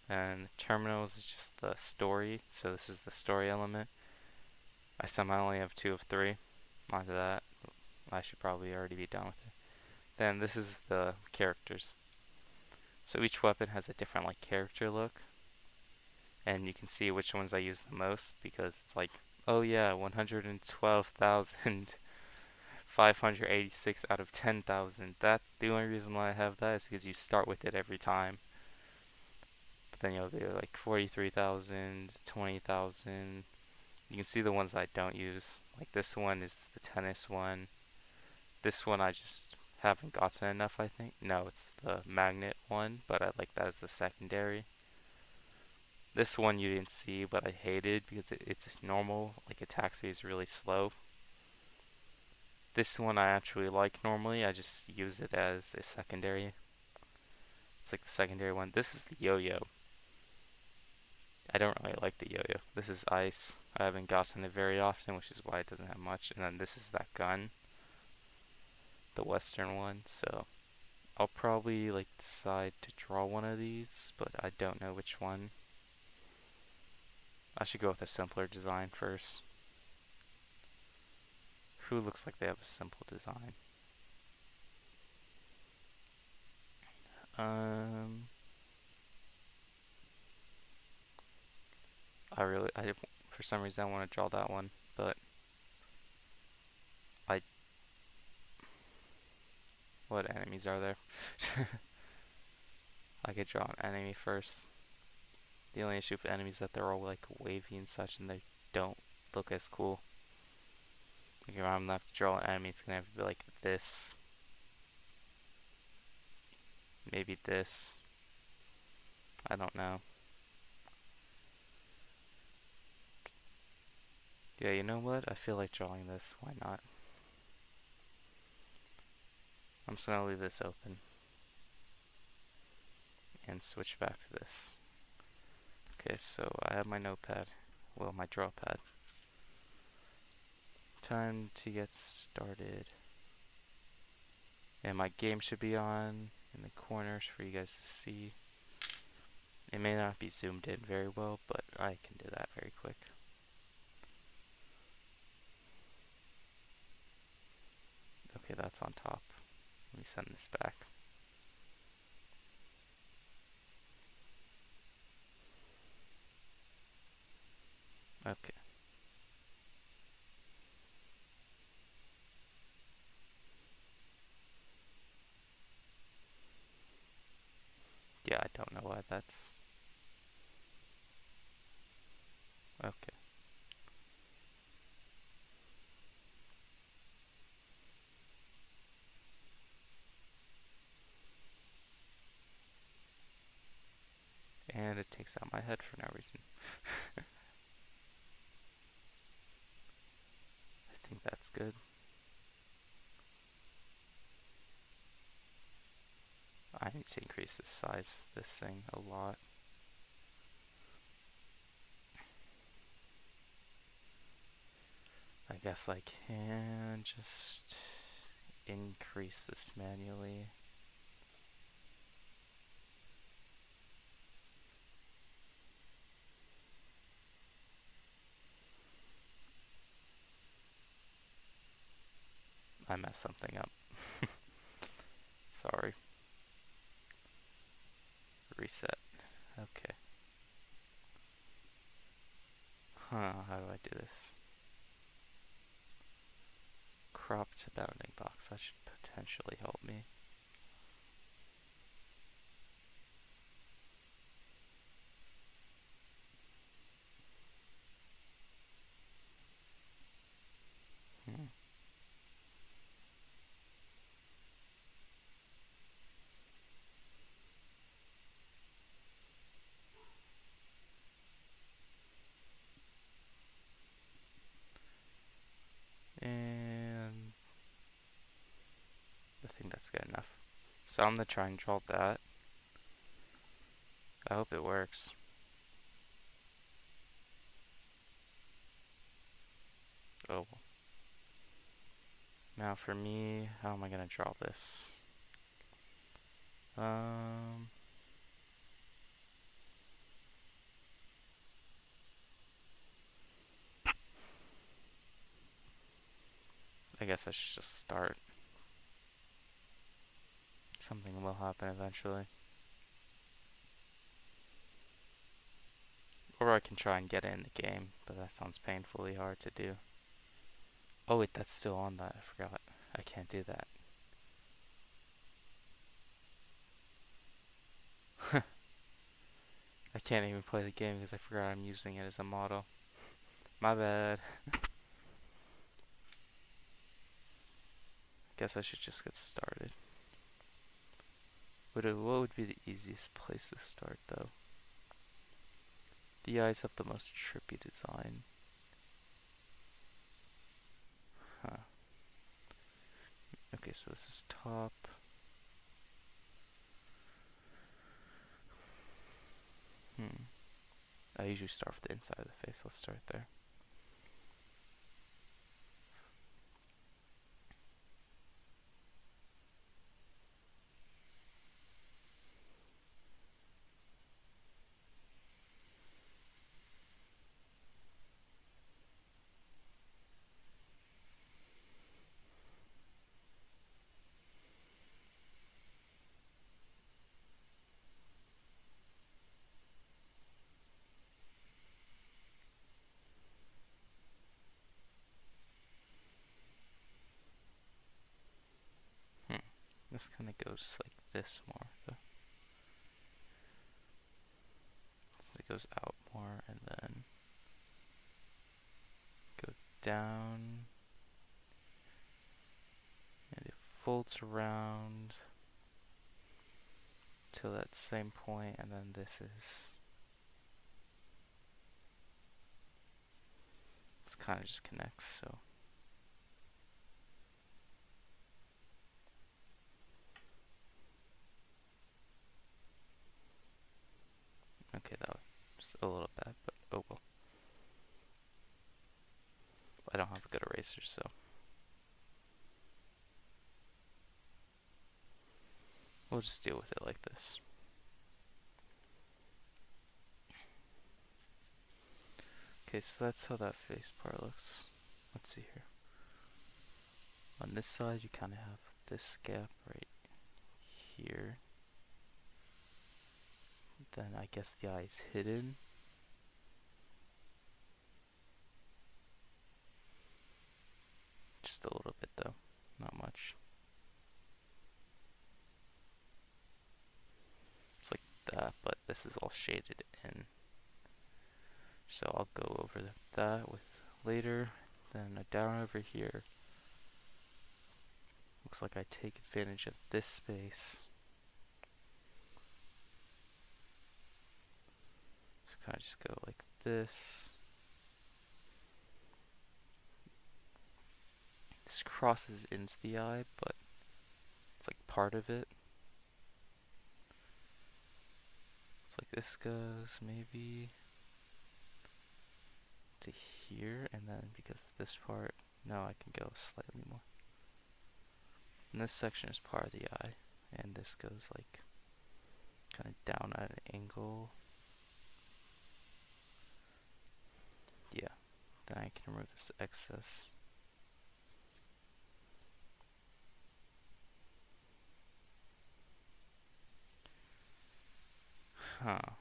Speaker 1: And terminals is just the story, so this is the story element. I somehow only have 2 of 3 onto that. I should probably already be done with it. Then this is the characters. So each weapon has a different like character look, and you can see which ones I use the most because it's like, oh yeah, 112,586 out of 10,000. That's the only reason why I have that is because you start with it every time. But then you'll do like 43,000, 20,000. You can see the ones I don't use. Like this one is the tennis one. This one I just haven't gotten enough, I think. No, it's the magnet one, but I like that as the secondary. This one you didn't see, but I hated because it's normal, like attack speed is really slow. This one I actually like normally, I just use it as a secondary. It's like the secondary one. This is the yo-yo. I don't really like the yo-yo. This is ice. I haven't gotten it very often, which is why it doesn't have much. And then this is that gun, the western one. So I'll probably like decide to draw one of these, but I don't know which one. I should go with a simpler design first. Who looks like they have a simple design? I for some reason I want to draw that one, but what enemies are there? I could draw an enemy first. The only issue with enemies is that they're all like wavy and such, and they don't look as cool. Like if I'm gonna have to draw an enemy, it's gonna have to be like this. Maybe this. I don't know. Yeah, you know what? I feel like drawing this. Why not? I'm just gonna leave this open and switch back to this. Okay, so I have my notepad. Well, my draw pad. Time to get started. And my game should be on in the corners for you guys to see. It may not be zoomed in very well, but I can do that very quick. Okay, that's on top. Let me send this back. Okay. Yeah, I don't know why that's... Okay. And it takes out my head for no reason. I think that's good. I need to increase the size of this thing a lot. I guess I can just increase this manually. I messed something up. Sorry. Reset. Okay. How do I do this? Crop to bounding box. That should potentially help me. So I'm gonna try and draw that. I hope it works. Oh. Now for me, how am I gonna draw this? I guess I should just start. Something will happen eventually. Or I can try and get it in the game, but that sounds painfully hard to do. Oh wait, that's still on that. I forgot. I can't do that. I can't even play the game because I forgot I'm using it as a model. My bad. Guess I should just get started. What would be the easiest place to start though? The eyes have the most trippy design. Huh. Okay, so this is top. I usually start with the inside of the face. Let's start there. This kind of goes like this more. So it goes out more and then go down. And it folds around to that same point, and then this kind of just connects, so. Okay, that was a little bad, but oh well. I don't have a good eraser, so. We'll just deal with it like this. Okay, so that's how that face part looks. Let's see here. On this side, you kind of have this gap right here. Then I guess the eye is hidden. Just a little bit though, not much. It's like that, but this is all shaded in. So I'll go over that with later. Then down over here. Looks like I take advantage of this space. So kind of just go like this. This crosses into the eye, but it's like part of it. It's like this goes maybe to here, and then because this part, no, I can go slightly more. And this section is part of the eye, and this goes like kind of down at an angle. Yeah, then I can remove this excess. Huh,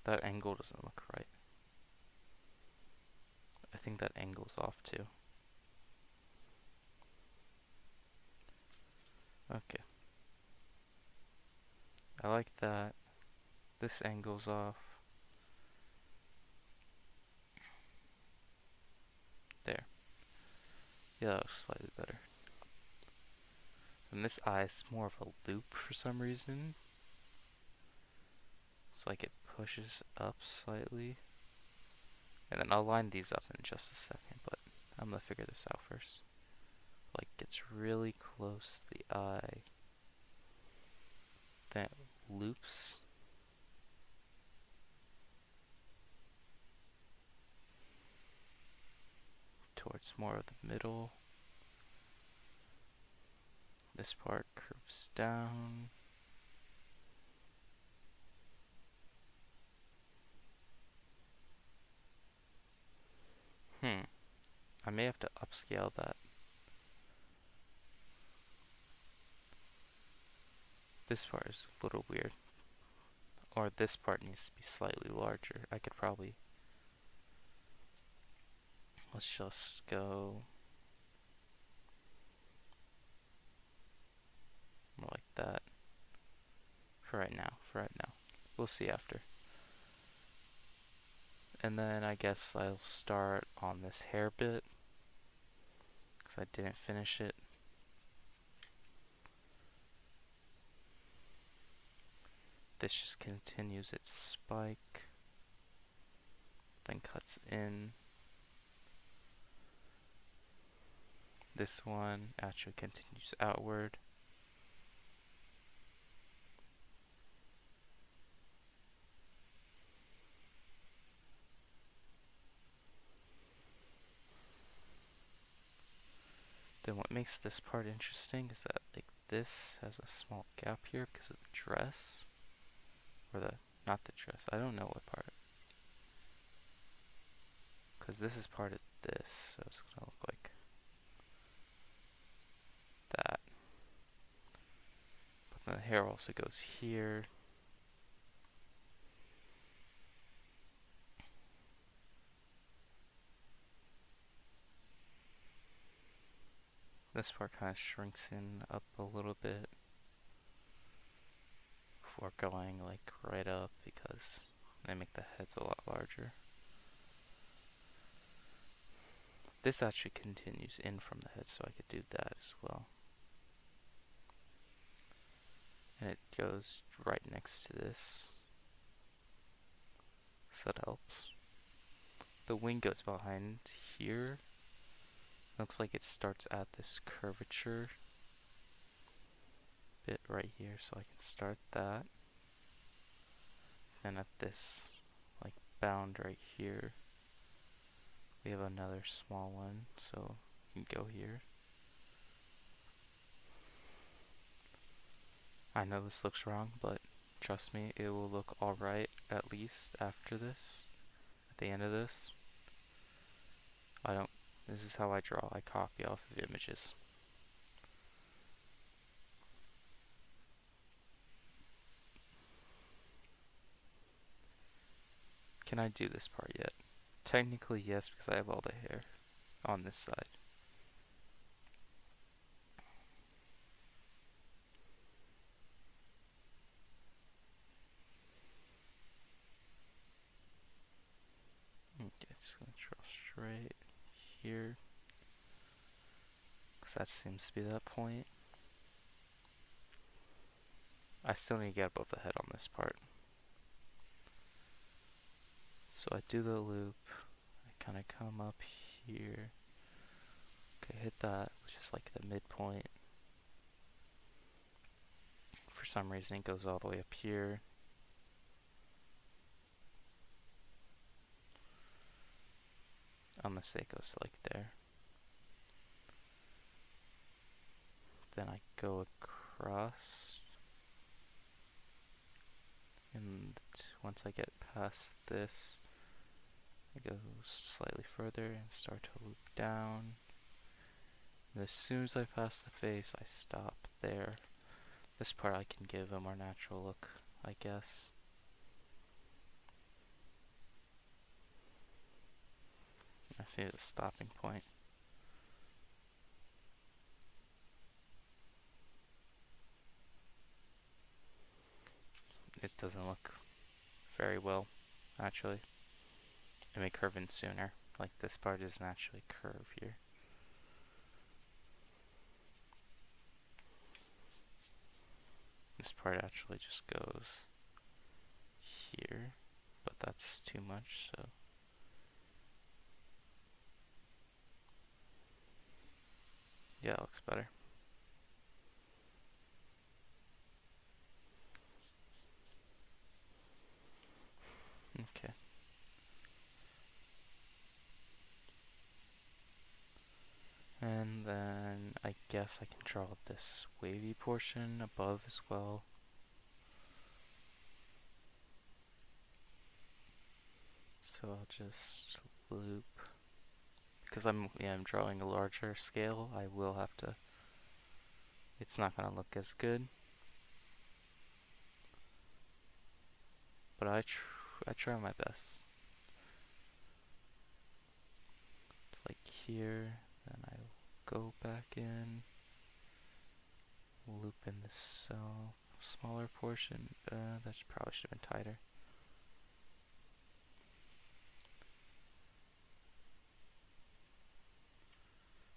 Speaker 1: that angle doesn't look right. I think that angle's off too. Okay. I like that. This angle's off. There. Yeah, that was slightly better. And this eye is more of a loop for some reason. So like it pushes up slightly. And then I'll line these up in just a second, but I'm gonna figure this out first. Like gets really close to the eye. Then it loops towards more of the middle. This part curves down. I may have to upscale that. This part is a little weird. Or this part needs to be slightly larger. I could probably... Let's just go... more like that. For right now. We'll see after. And then I guess I'll start on this hair bit, because I didn't finish it. This just continues its spike, then cuts in. This one actually continues outward. Then what makes this part interesting is that like this has a small gap here because of the dress. Or not the dress, I don't know what part. Because this is part of this, so it's gonna look like that. But then the hair also goes here. This part kind of shrinks in up a little bit before going like right up because they make the heads a lot larger. This actually continues in from the head, so I could do that as well. And it goes right next to this, so that helps. The wing goes behind here. Looks like it starts at this curvature bit right here, so I can start that. Then at this like bound right here, we have another small one, so you can go here. I know this looks wrong, but trust me, it will look alright at least after this, at the end of this. This is how I draw, I copy off of images. Can I do this part yet? Technically yes, because I have all the hair on this side. Okay, just gonna draw straight here, because that seems to be that point. I still need to get above the head on this part. So I do the loop, I kind of come up here, okay, hit that, which is like the midpoint. For some reason it goes all the way up here. I'm gonna say it goes like there. Then I go across, and once I get past this, I go slightly further and start to loop down. And as soon as I pass the face, I stop there. This part I can give a more natural look, I guess. I see the stopping point. It doesn't look very well, actually. It may curve in sooner. Like this part doesn't actually curve here. This part actually just goes here, but that's too much, so. Yeah, it looks better. And then I guess I can draw this wavy portion above as well. So I'll just loop, because I'm drawing a larger scale. I will have to, it's not gonna look as good, but I try my best. It's like here, then I'll go back in, loop in this smaller portion. That probably should have been tighter.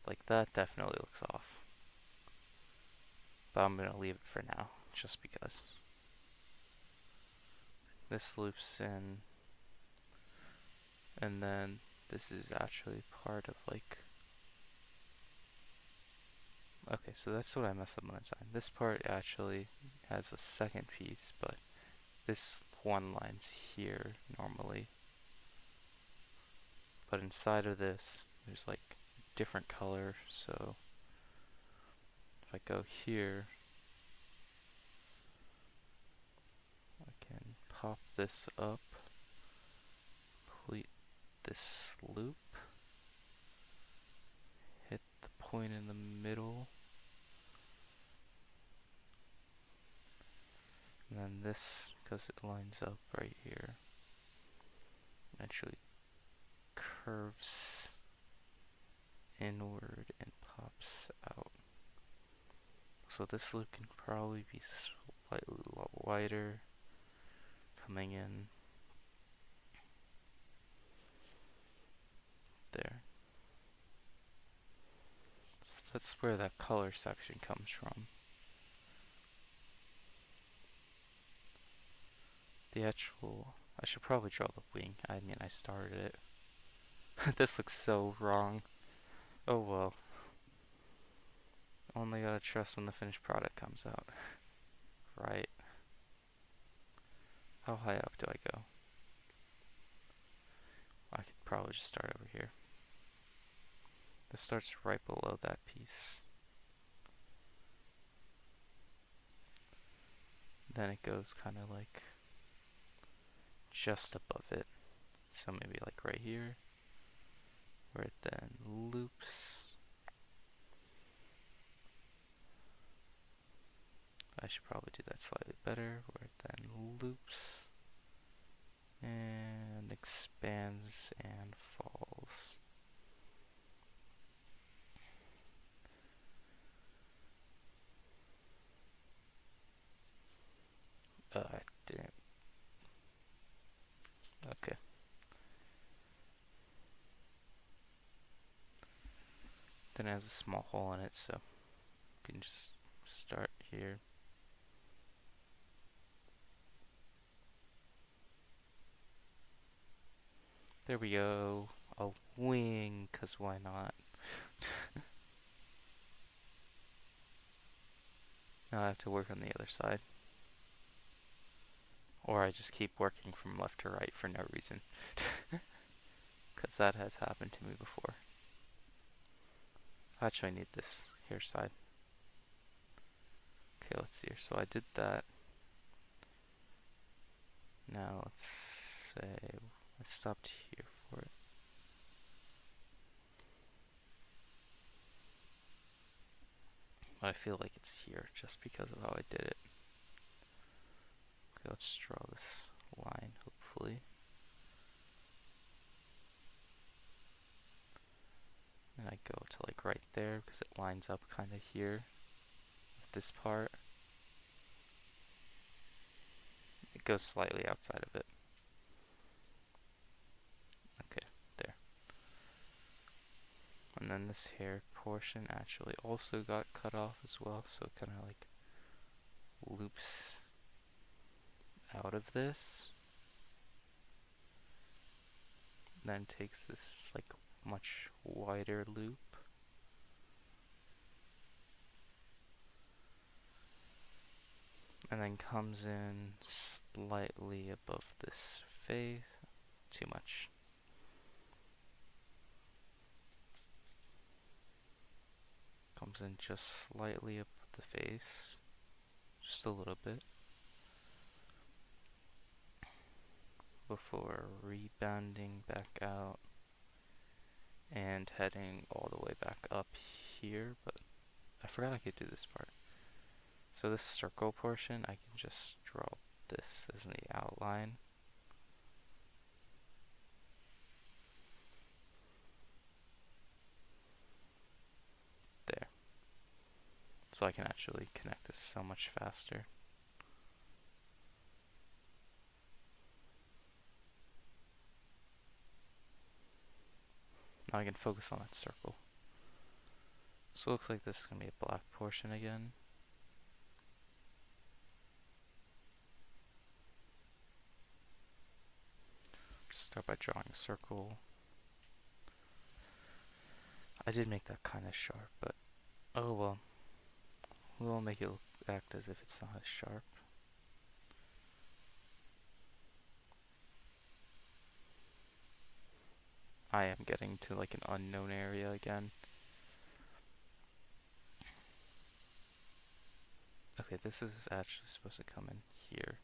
Speaker 1: Like that definitely looks off. But I'm gonna leave it for now, just because. This loops in, and then this is actually part of like, okay, so that's what I messed up on the design. This part actually has a second piece, but this one line's here normally. But inside of this, there's like different color, so if I go here, I can pop this up, complete this loop, hit the point in the middle, and then this, because it lines up right here, actually curves inward and pops out. So this loop can probably be slightly wider, coming in there. So that's where that color section comes from. The actual, I should probably draw the wing. I mean, I started it. This looks so wrong. Oh well. Only gotta trust when the finished product comes out. Right. How high up do I go? I could probably just start over here. This starts right below that piece. Then it goes kind of like just above it. So maybe like right here, where it then loops. I should probably do that slightly better, where it then loops and expands and falls. I didn't. Okay. Then it has a small hole in it, so you can just start here. There we go. A wing, 'cause why not? Now I have to work on the other side. Or I just keep working from left to right for no reason. 'Cause that has happened to me before. Actually, I need this here side. Okay, let's see here. So I did that. Now let's say I stopped here for it. I feel like it's here just because of how I did it. Okay, let's draw this line, hopefully. And I go to like right there because it lines up kind of here with this part. It goes slightly outside of it. Okay, there. And then this hair portion actually also got cut off as well, so it kind of like loops out of this. Then takes this like much wider loop. And then comes in slightly above this face. Too much. comes in just slightly up the face, just a little bit, before rebounding back out and heading all the way back up here, but I forgot I could do this part. So this circle portion, I can just draw this as the outline. There. So I can actually connect this so much faster. Now I can focus on that circle. So it looks like this is going to be a black portion again. Just start by drawing a circle. I did make that kind of sharp, but oh well. We'll make it act as if it's not as sharp. I am getting to like an unknown area again. Okay, this is actually supposed to come in here.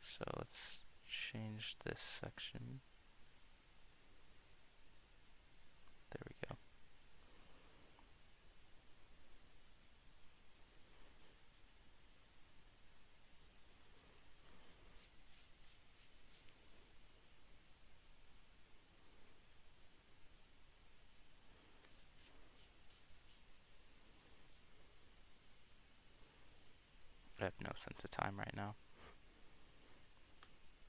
Speaker 1: So let's change this section. There we go. I have no sense of time right now.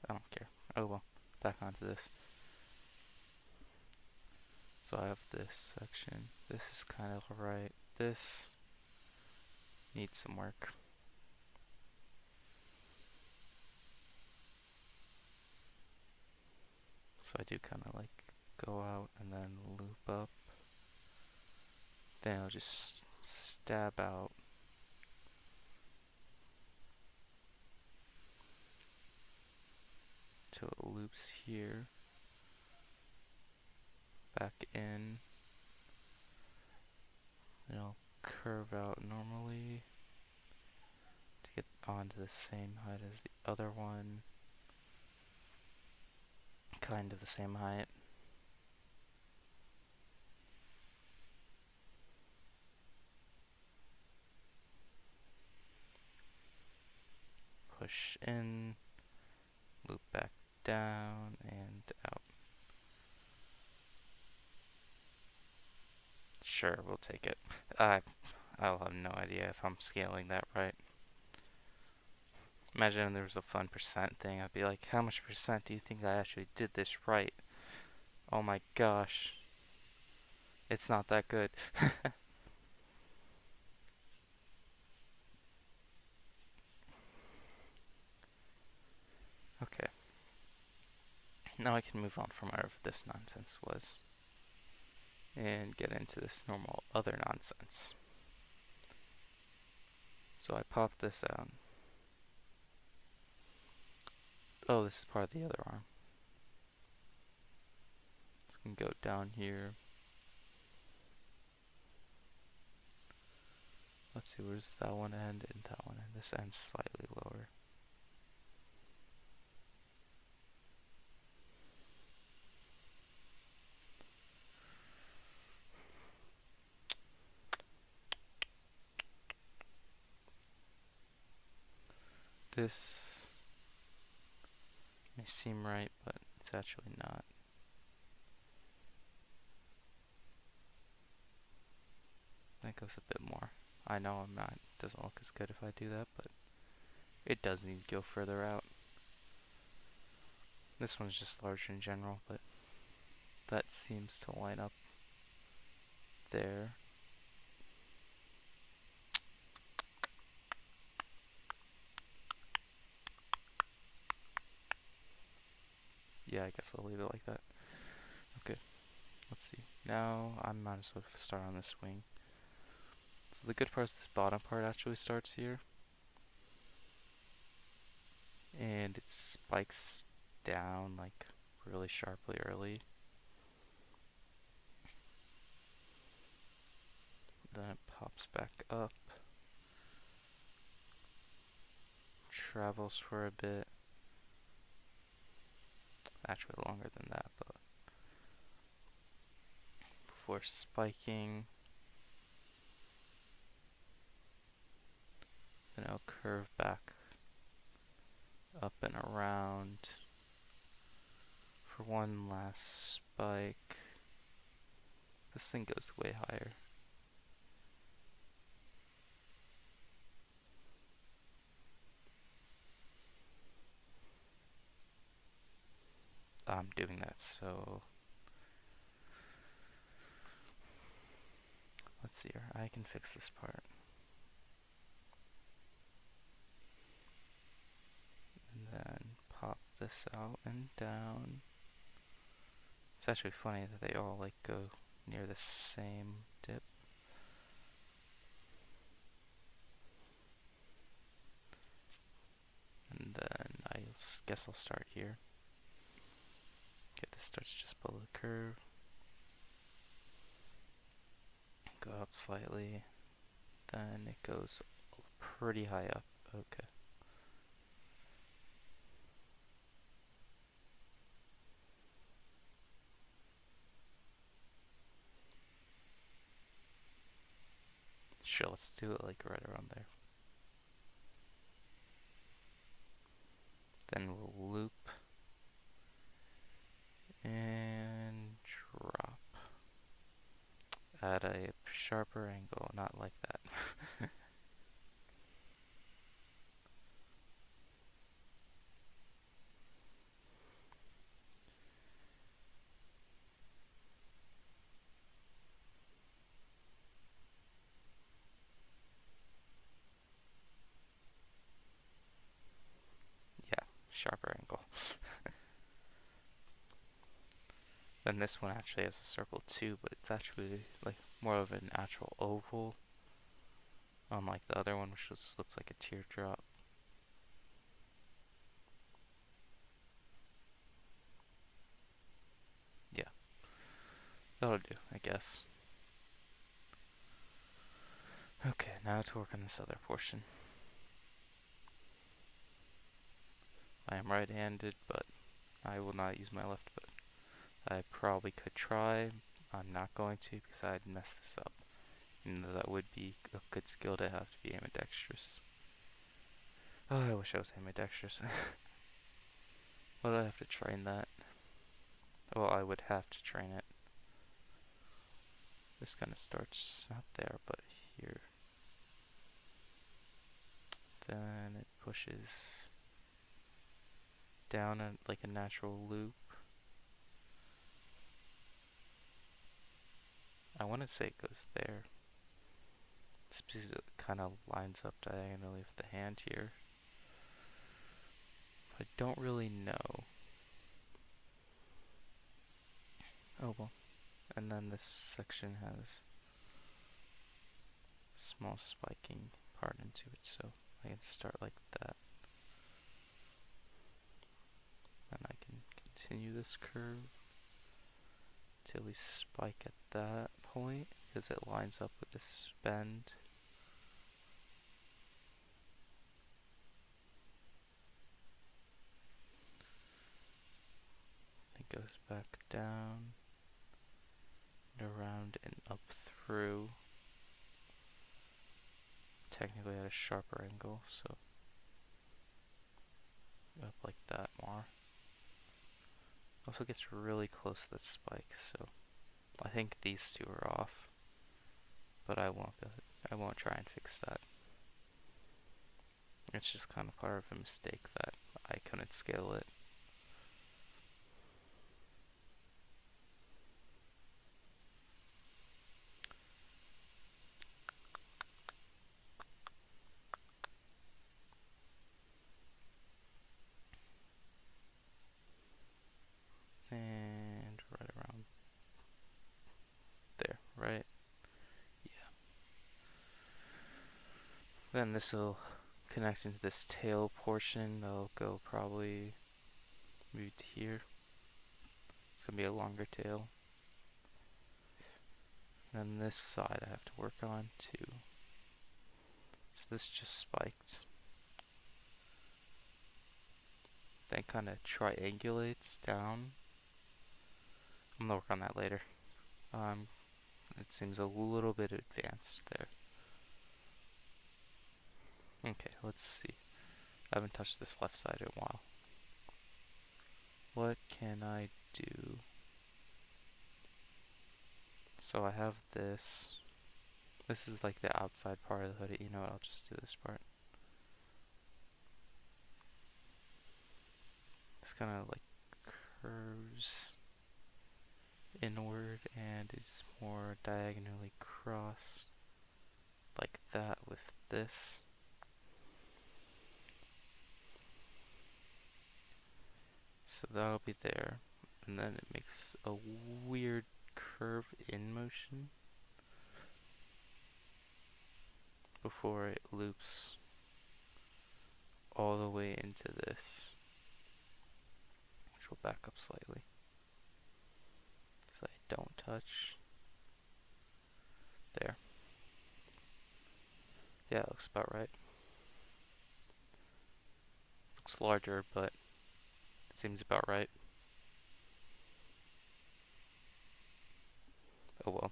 Speaker 1: I don't care. Oh well, back onto this. So I have this section. This is kind of right. This needs some work. So I do kind of like go out and then loop up. Then I'll just stab out. Till it loops here. Back in. Then I'll curve out normally to get onto the same height as the other one. Kind of the same height. Push in, loop back down and out. Sure, we'll take it. I'll have no idea if I'm scaling that right. Imagine if there was a fun percent thing. I'd be like, how much percent do you think I actually did this right? Oh my gosh. It's not that good. Okay. Now I can move on from wherever this nonsense was and get into this normal other nonsense. So I pop this out. Oh, this is part of the other arm. So I can go down here. Let's see, where's that one end and that one end? This end's slightly lower. This may seem right, but it's actually not. That goes a bit more. I know I'm not, doesn't look as good if I do that, but it does need to go further out. This one's just larger in general, but that seems to line up there. Yeah, I guess I'll leave it like that. Okay, let's see. Now I might as well start on this wing. So the good part is this bottom part actually starts here. And it spikes down like really sharply early. then it pops back up, travels for a bit, actually longer than that, but before spiking, then it'll curve back up and around for one last spike. This thing goes way higher. I'm doing that, so let's see here. I can fix this part. And then pop this out and down. It's actually funny that they all like go near the same dip. And then I guess I'll start here. Okay, this starts just below the curve. Go out slightly. Then it goes pretty high up. Okay. Sure, let's do it like right around there. Then we'll loop and drop at a sharper angle, not like that. Yeah, sharper angle. Then this one actually has a circle too, but it's actually like more of an actual oval, unlike the other one, which just looks like a teardrop. Yeah, that'll do, I guess. Okay, now to work on this other portion. I am right-handed, but I will not use my left foot. I probably could try. I'm not going to because I'd mess this up. And that would be a good skill to have, to be ambidextrous. Oh, I wish I was ambidextrous. Would I have to train that? Well, I would have to train it. This kind of starts not there, but here. Then it pushes down like a natural loop. I want to say it goes there. It's because it kind of lines up diagonally with the hand here. I don't really know. Oh well. And then this section has small spiking part into it, so I can start like that. And I can continue this curve till we spike at that point because it lines up with this bend. It goes back down and around and up through. Technically at a sharper angle, so up like that more. Also gets really close to the spike, so I think these two are off, but I won't try and fix that. It's just kind of part of a mistake that I couldn't scale it. And right around there, right? Yeah. Then this will connect into this tail portion. That'll go probably maybe to here. It's gonna be a longer tail. And then this side I have to work on too. So this just spiked. Then kind of triangulates down. I'm gonna work on that later. It seems a little bit advanced there. Okay, let's see. I haven't touched this left side in a while. What can I do? So I have this. This is like the outside part of the hoodie. You know what? I'll just do this part. This kind of like curves inward and is more diagonally crossed like that with this. So that'll be there, and then it makes a weird curve in motion before it loops all the way into this, which will back up slightly so I don't touch. There. Yeah, it looks about right. Looks larger, but it seems about right. Oh well.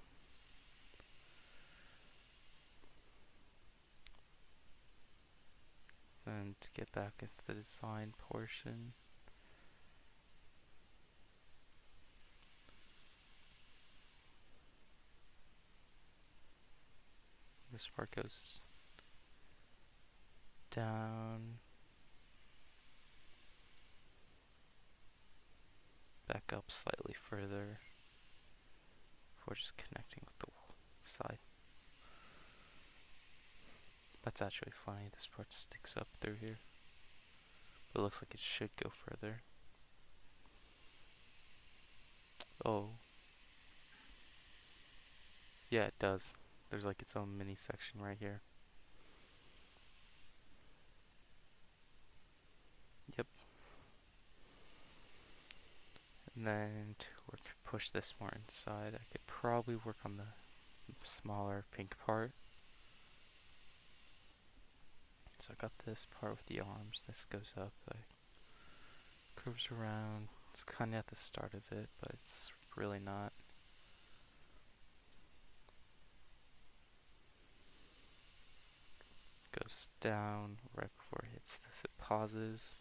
Speaker 1: And to get back into the design portion, this part goes down, back up slightly further before just connecting with the side. That's actually funny, this part sticks up through here, but it looks like it should go further. Oh. Yeah, it does. There's like its own mini section right here. Yep. And then to push this more inside, I could probably work on the smaller pink part. So I got this part with the arms. This goes up, like curves around. It's kind of at the start of it, but it's really not. Goes down right before it hits this. It pauses.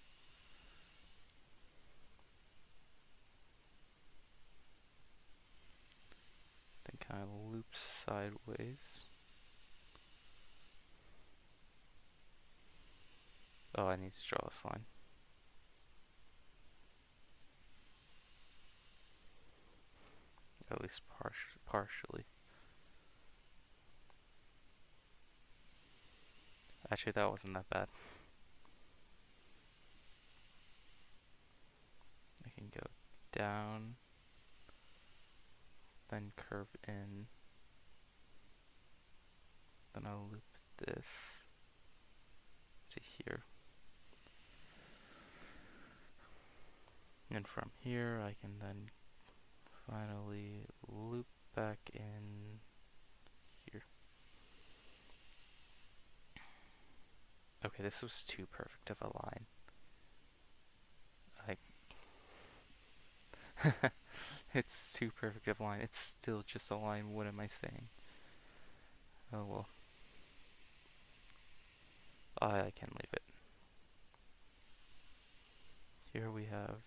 Speaker 1: Then kind of loops sideways. Oh, I need to draw this line. At least partially. Actually, that wasn't that bad. I can go down, then curve in, then I'll loop this to here. And from here, I can then finally loop back in here. Okay, this was too perfect of a line. It's too perfect of a line. It's still just a line. What am I saying? Oh well. I can leave it. Here we have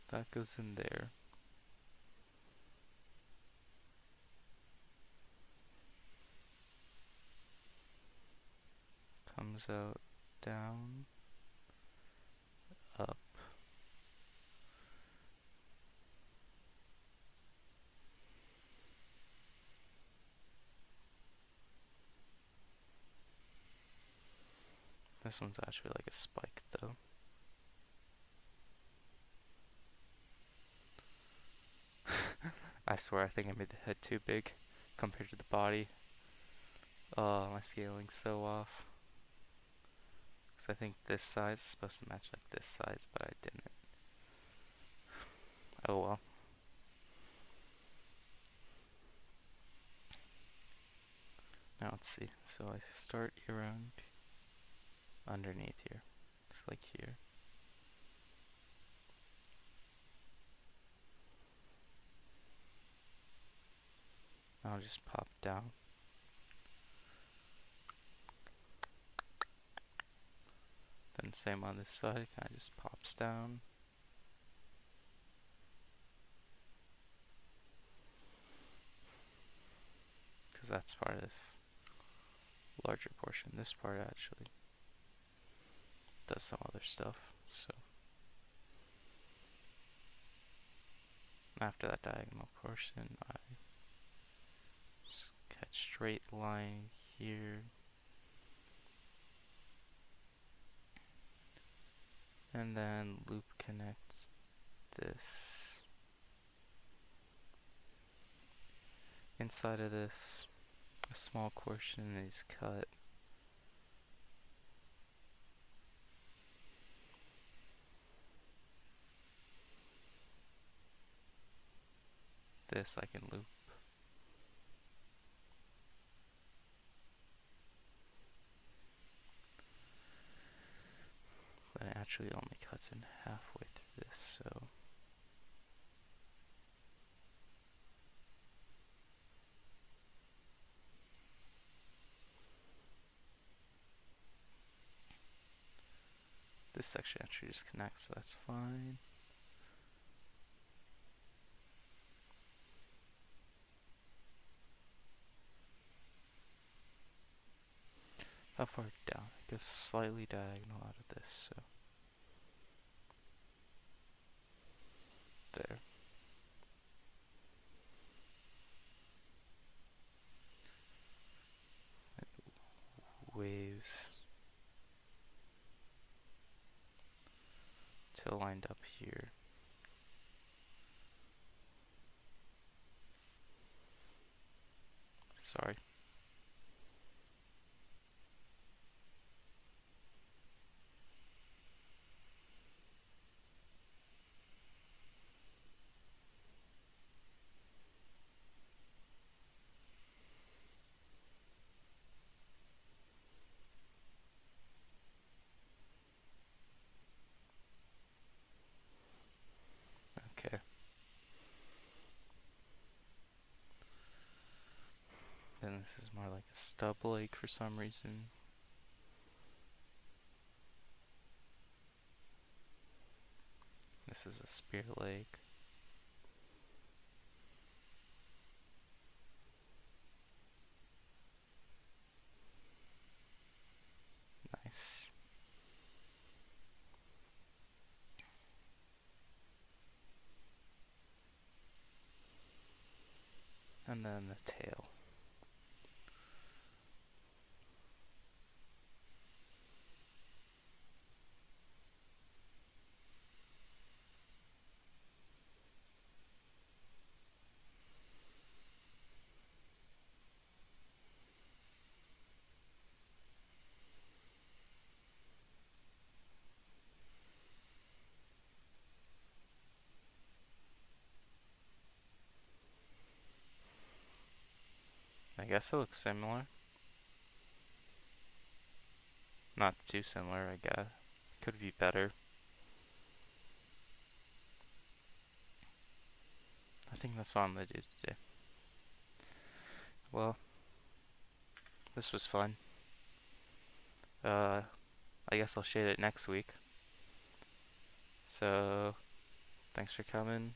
Speaker 1: that goes in there. Comes out down, up. This one's actually like a spike though. I swear I think I made the head too big compared to the body. Oh, my scaling's so off. Because I think this size is supposed to match like this size, but I didn't. Oh well. Now let's see. So I start around underneath here. Just like here. Now I'll just pop down. Then same on this side, it kind of just pops down. Because that's part of this larger portion. This part actually does some other stuff. So after that diagonal portion, I just cut straight line here. And then loop connects this. Inside of this, a small portion is cut. This I can loop. But it actually only cuts in halfway through this, so this section actually just connects, so that's fine. How far down? It goes slightly diagonal out of this, so there. Waves till lined up here. Sorry. Okay. Then this is more like a stub leg for some reason. This is a spear leg. Nice. And then the tail. I guess it looks similar. Not too similar, I guess. Could be better. I think that's all I'm gonna do today. Well, this was fun. I guess I'll shade it next week. So, thanks for coming.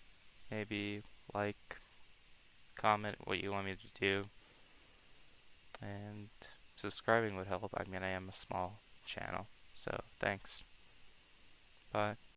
Speaker 1: Maybe like, comment what you want me to do. And subscribing would help. I mean, I am a small channel. So, thanks. Bye.